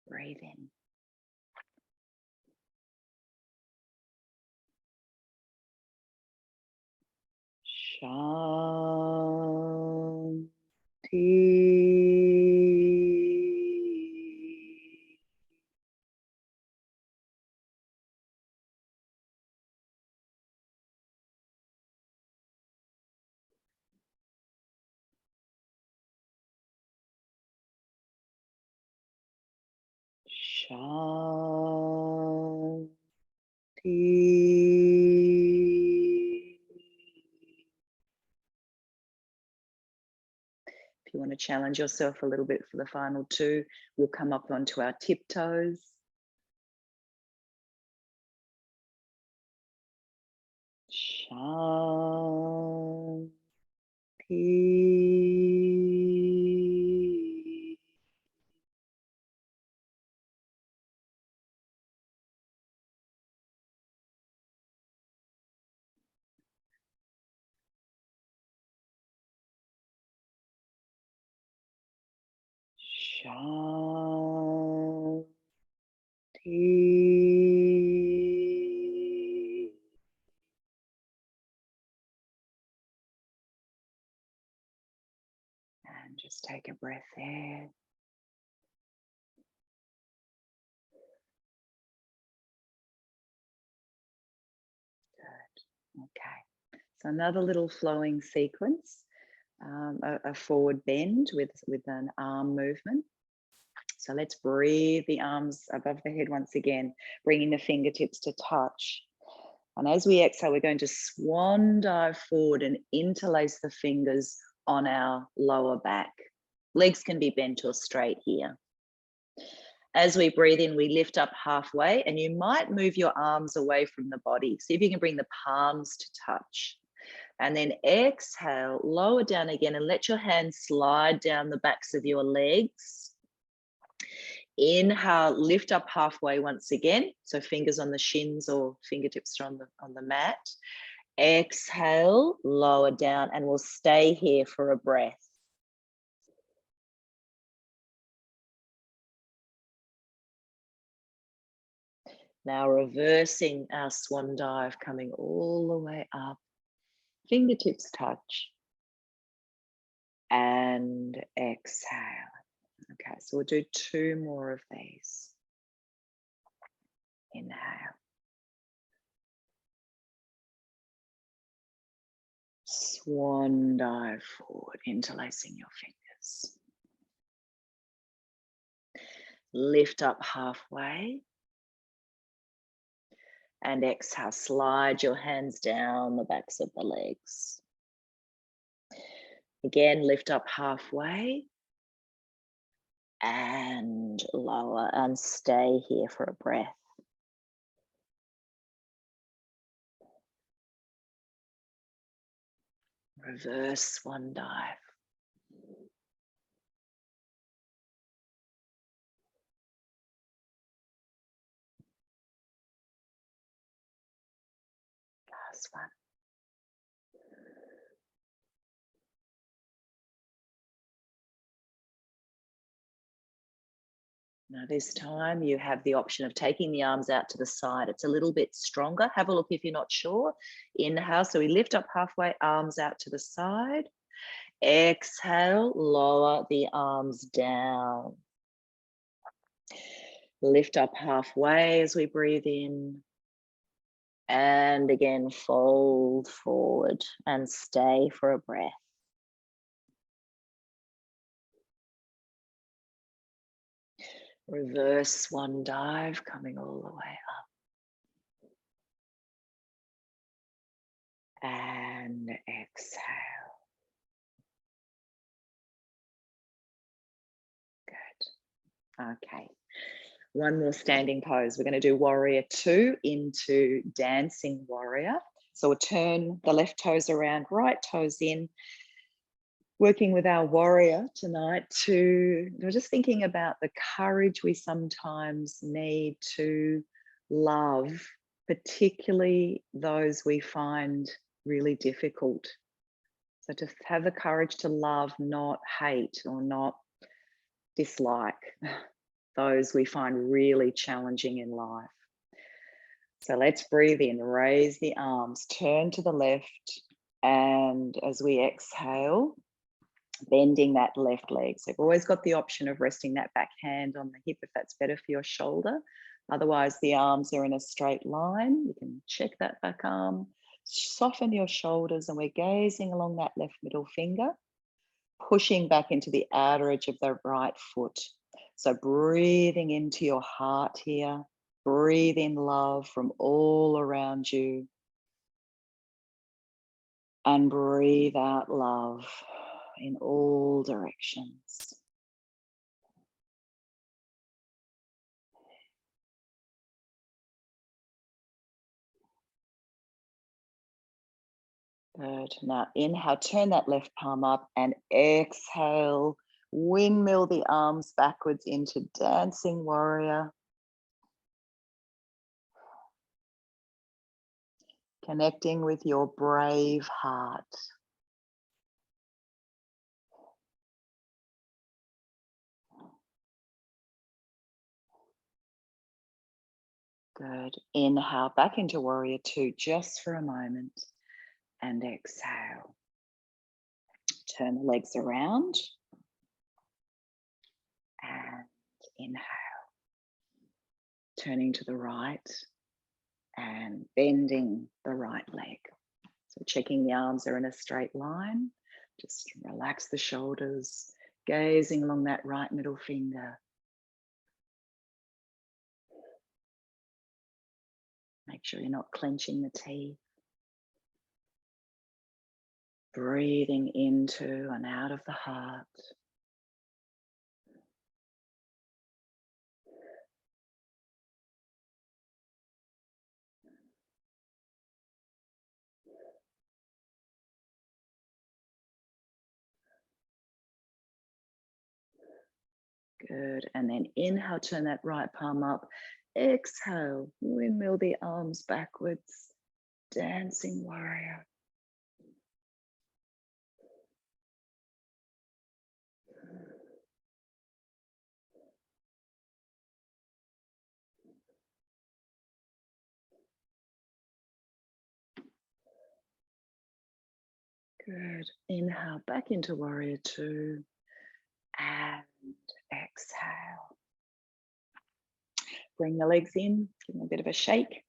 Breathe in. Shanti. Shanti. If you want to challenge yourself a little bit for the final 2, we'll come up onto our tiptoes. Shanti. Shanti. And just take a breath there. Good. Okay. So another little flowing sequence, a forward bend with an arm movement. So let's breathe the arms above the head once again, bringing the fingertips to touch. And as we exhale, we're going to swan dive forward and interlace the fingers on our lower back. Legs can be bent or straight here. As we breathe in, we lift up halfway, and you might move your arms away from the body. See if you can bring the palms to touch. And then exhale, lower down again, and let your hands slide down the backs of your legs. Inhale, lift up halfway once again. So fingers on the shins or fingertips on the mat. Exhale, lower down, and we'll stay here for a breath. Now reversing our swan dive, coming all the way up. fingertips touch, and exhale. Okay, so we'll do 2 more of these. Inhale. Swan dive forward, interlacing your fingers. Lift up halfway. And exhale, slide your hands down the backs of the legs. Again, lift up halfway. And lower, and stay here for a breath. Reverse swan dive. Last one. Now this time you have the option of taking the arms out to the side. It's a little bit stronger. Have a look if you're not sure. Inhale, so we lift up halfway, arms out to the side. Exhale, lower the arms down. Lift up halfway as we breathe in. And again, fold forward and stay for a breath. Reverse swan dive, coming all the way up. And exhale. Good. Okay. One more standing pose. We're going to do warrior 2 into dancing warrior. So we'll turn the left toes around, right toes in. Working with our warrior tonight we're just thinking about the courage we sometimes need to love, particularly those we find really difficult. So to have the courage to love, not hate or not dislike those we find really challenging in life. So let's breathe in, raise the arms, turn to the left, and as we exhale, bending that left leg. So you've always got the option of resting that back hand on the hip if that's better for your shoulder. Otherwise, the arms are in a straight line. You can check that back arm, soften your shoulders, and we're gazing along that left middle finger, pushing back into the outer edge of the right foot. So breathing into your heart here, breathe in love from all around you, and breathe out love in all directions. Good. Now inhale, turn that left palm up, and exhale, windmill the arms backwards into dancing warrior. Connecting with your brave heart. Good. Inhale back into warrior 2 just for a moment, and exhale. Turn the legs around and inhale. Turning to the right and bending the right leg. So checking the arms are in a straight line. Just relax the shoulders, gazing along that right middle finger. Make sure you're not clenching the teeth. Breathing into and out of the heart. Good. And then inhale, turn that right palm up. Exhale, windmill the arms backwards. Dancing warrior. Good. Inhale back into warrior two and exhale. Bring the legs in, give them a bit of a shake.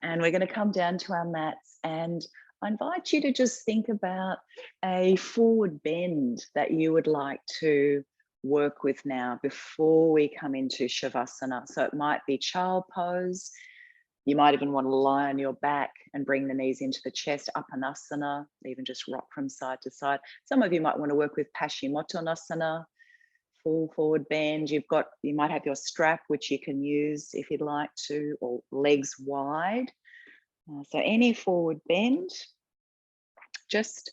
And we're going to come down to our mats, and I invite you to just think about a forward bend that you would like to work with now before we come into Shavasana. So it might be child pose. You might even want to lie on your back and bring the knees into the chest, Apanasana, even just rock from side to side. Some of you might want to work with Paschimottanasana, full forward bend. You might have your strap, which you can use if you'd like to, or legs wide. So any forward bend, just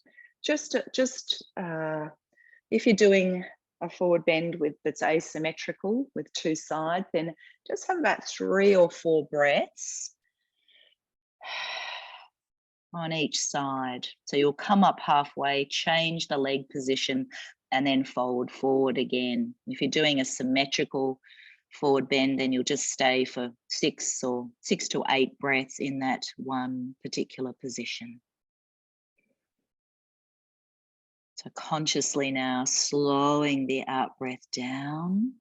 if you're doing a forward bend that's asymmetrical with two sides, then just have about 3 or 4 breaths on each side. So you'll come up halfway, change the leg position, and then fold forward again. If you're doing a symmetrical forward bend, then you'll just stay for 6 to 8 breaths in that one particular position. So consciously now slowing the out breath down,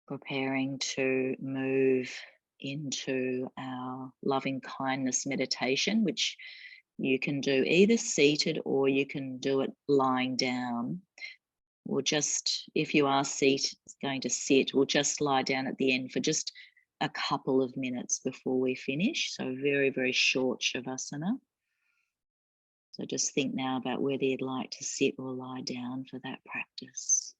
preparing to move into our loving kindness meditation, which you can do either seated or you can do it lying down. Or just, if you are going to sit, we'll just lie down at the end for just a couple of minutes before we finish. So very, very short Shavasana. So just think now about whether you'd like to sit or lie down for that practice.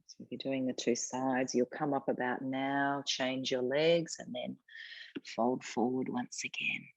So if you're doing the two sides, you'll come up about now, change your legs, and then fold forward once again.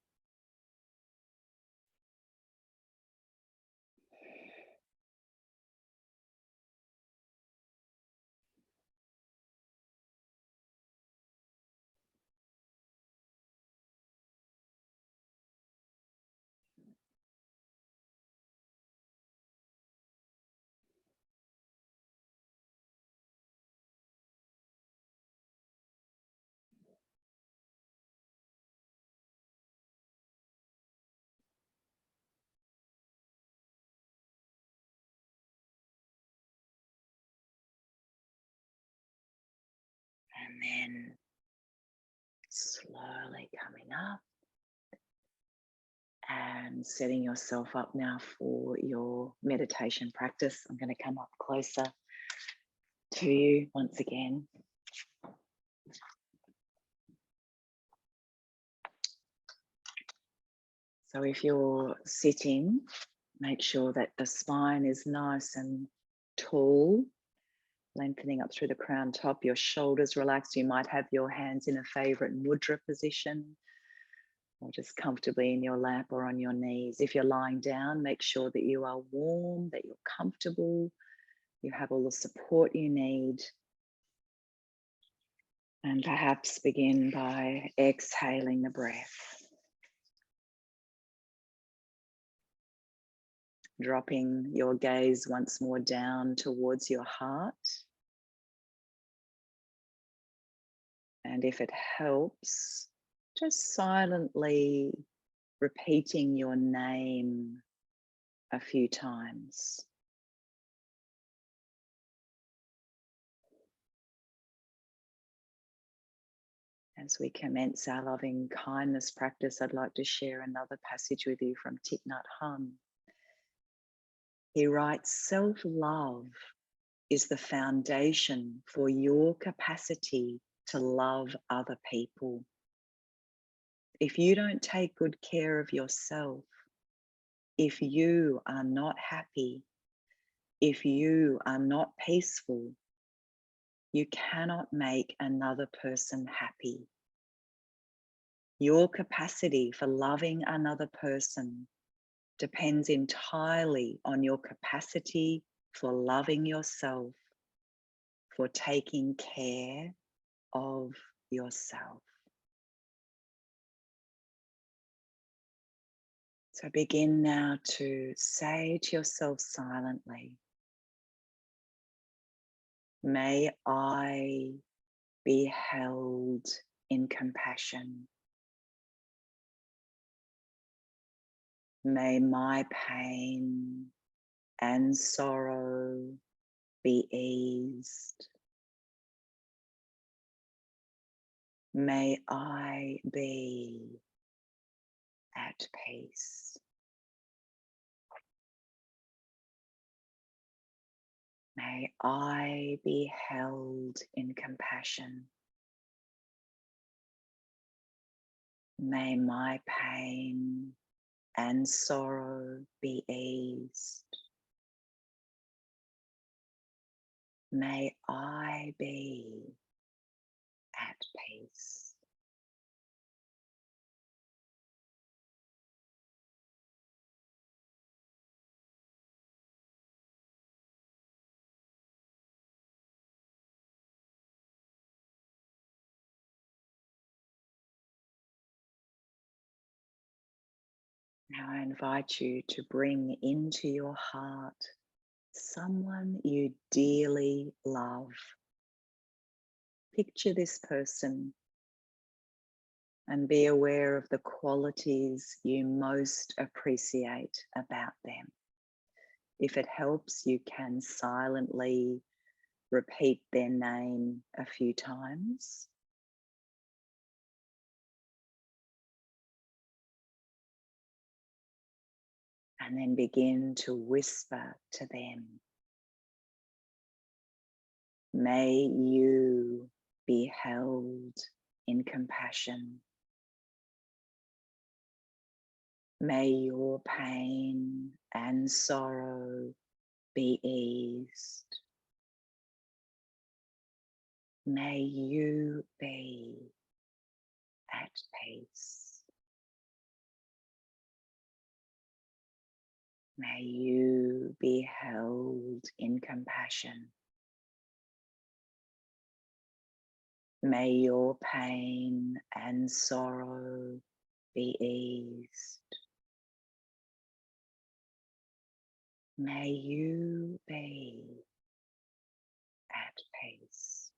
And then slowly coming up and setting yourself up now for your meditation practice. I'm going to come up closer to you once again. So if you're sitting, make sure that the spine is nice and tall, lengthening up through the crown top, your shoulders relaxed. You might have your hands in a favorite mudra position, or just comfortably in your lap or on your knees. If you're lying down, make sure that you are warm, that you're comfortable, you have all the support you need. And perhaps begin by exhaling the breath. Dropping your gaze once more down towards your heart. And if it helps, just silently repeating your name a few times. As we commence our loving kindness practice, I'd like to share another passage with you from Thich Nhat Hanh. He writes, self-love is the foundation for your capacity to love other people. If you don't take good care of yourself, if you are not happy, if you are not peaceful, you cannot make another person happy. Your capacity for loving another person depends entirely on your capacity for loving yourself, for taking care of yourself. So begin now to say to yourself silently, may I be held in compassion. May my pain and sorrow be eased. May I be at peace. May I be held in compassion. May my pain and sorrow be eased. May I be at peace. Now I invite you to bring into your heart someone you dearly love. Picture this person and be aware of the qualities you most appreciate about them. If it helps, you can silently repeat their name a few times. And then begin to whisper to them. May you be held in compassion. May your pain and sorrow be eased. May you be at peace. May you be held in compassion. May your pain and sorrow be eased. May you be at peace.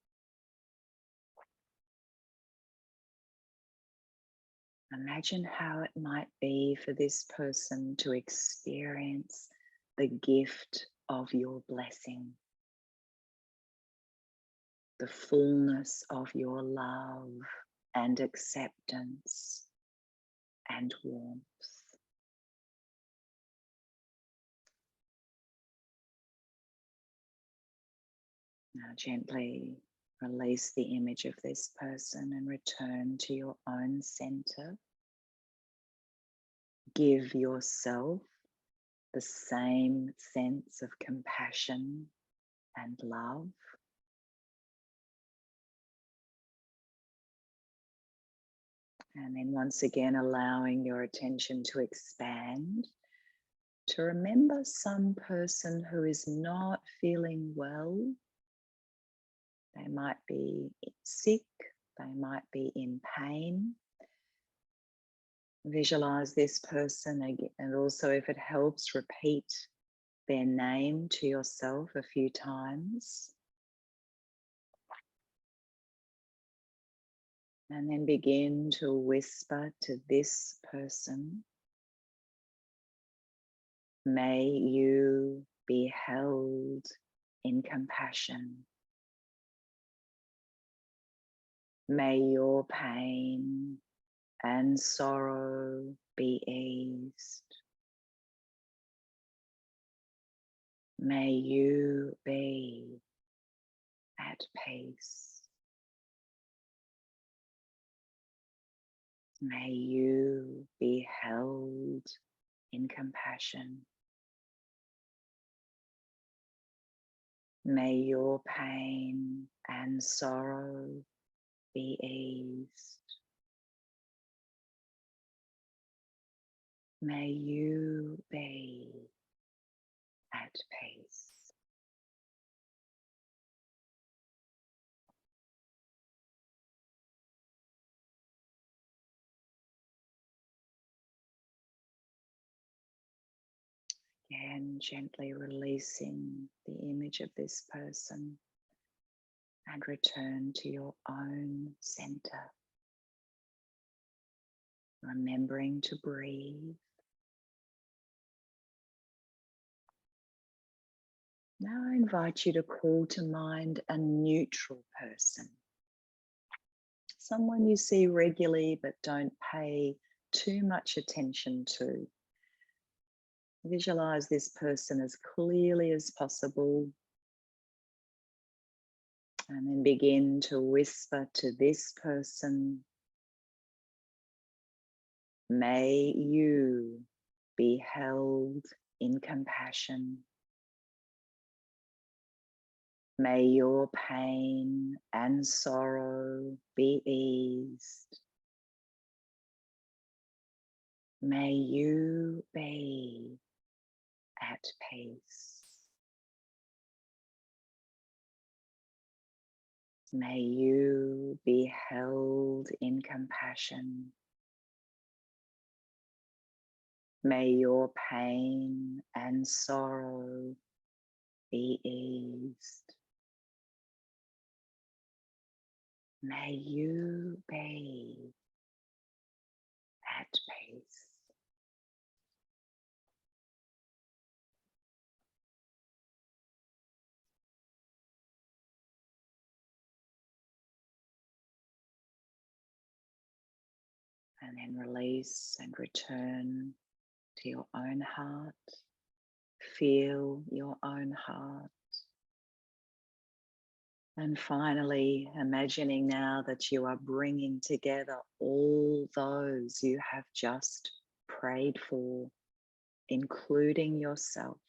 Imagine how it might be for this person to experience the gift of your blessing, the fullness of your love and acceptance and warmth. Now gently release the image of this person and return to your own center. Give yourself the same sense of compassion and love. And then once again, allowing your attention to expand, to remember some person who is not feeling well. They might be sick, they might be in pain. Visualize this person again, and also, if it helps, repeat their name to yourself a few times. And then begin to whisper to this person, may you be held in compassion. May your pain and sorrow be eased. May you be at peace. May you be held in compassion. May your pain and sorrow be eased. May you be at peace. Again, gently releasing the image of this person. and return to your own center, remembering to breathe. Now I invite you to call to mind a neutral person, someone you see regularly but don't pay too much attention to. Visualize this person as clearly as possible, and then begin to whisper to this person, may you be held in compassion. May your pain and sorrow be eased. May you be at peace. May you be held in compassion. May your pain and sorrow be eased. May you be at peace. And then release and return to your own heart. Feel your own heart. And finally, imagining now that you are bringing together all those you have just prayed for, including yourself.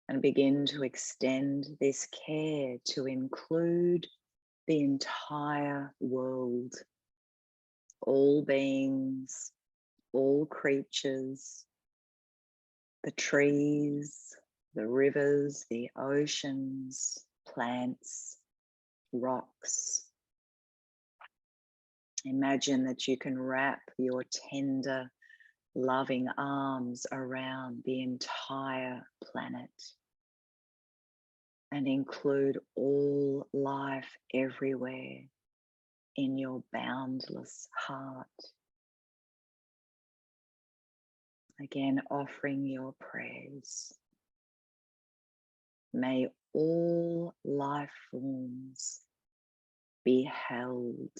And begin to extend this care to include the entire world, all beings, all creatures, the trees, the rivers, the oceans, plants, rocks. Imagine that you can wrap your tender, loving arms around the entire planet and include all life everywhere in your boundless heart. Again, offering your prayers. May all life forms be held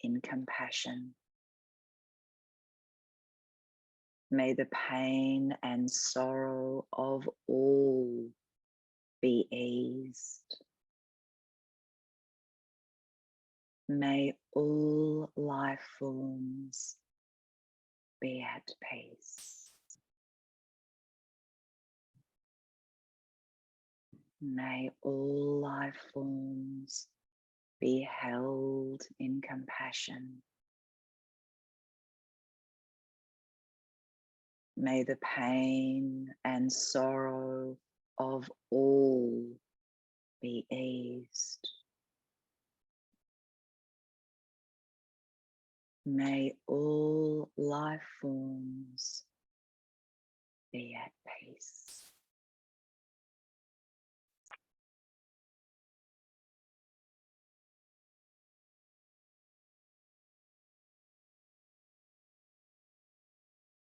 in compassion. May the pain and sorrow of all be eased. May all life forms be at peace. May all life forms be held in compassion. May the pain and sorrow of all be eased. May all life forms be at peace.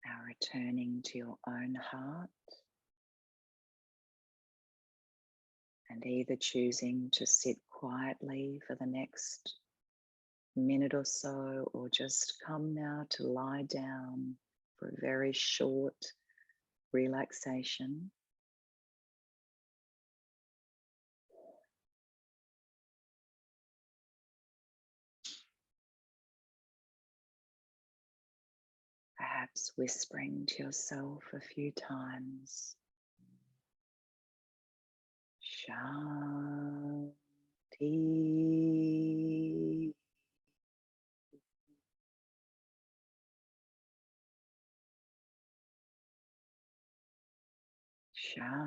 Now returning to your own heart and either choosing to sit quietly for the next minute or so, or just come now to lie down for a very short relaxation. Perhaps whispering to yourself a few times, Shanti. Shanti.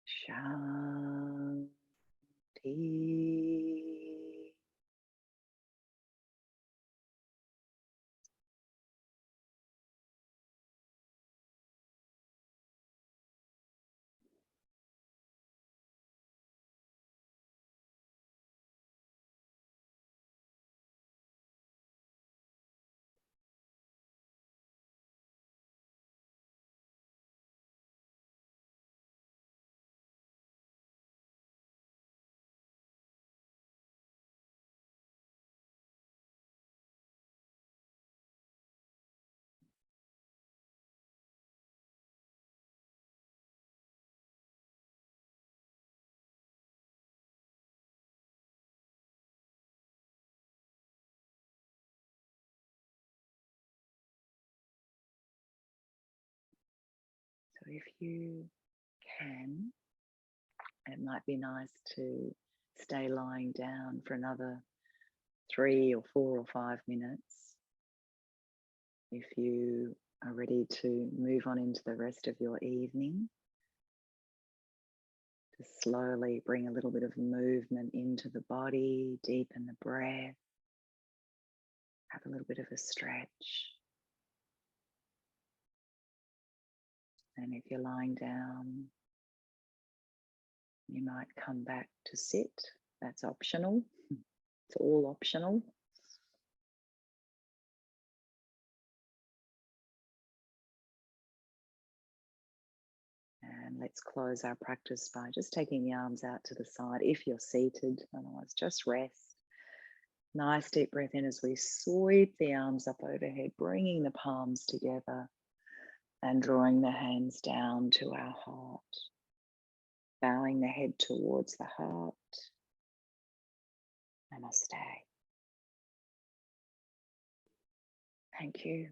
Shanti. if you can, it might be nice to stay lying down for another 3 or 4 or 5 minutes. If you are ready to move on into the rest of your evening, to slowly bring a little bit of movement into the body, deepen the breath, have a little bit of a stretch. And if you're lying down, you might come back to sit. That's optional. It's all optional. And let's close our practice by just taking the arms out to the side if you're seated, otherwise just rest. Nice deep breath in as we sweep the arms up overhead, bringing the palms together and drawing the hands down to our heart. Bowing the head towards the heart. Namaste. Thank you.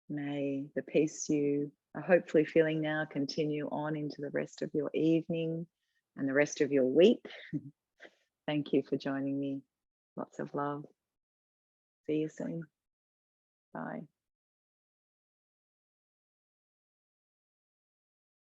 May the peace you are hopefully feeling now continue on into the rest of your evening and the rest of your week. Thank you for joining me. Lots of love. See you soon. Bye.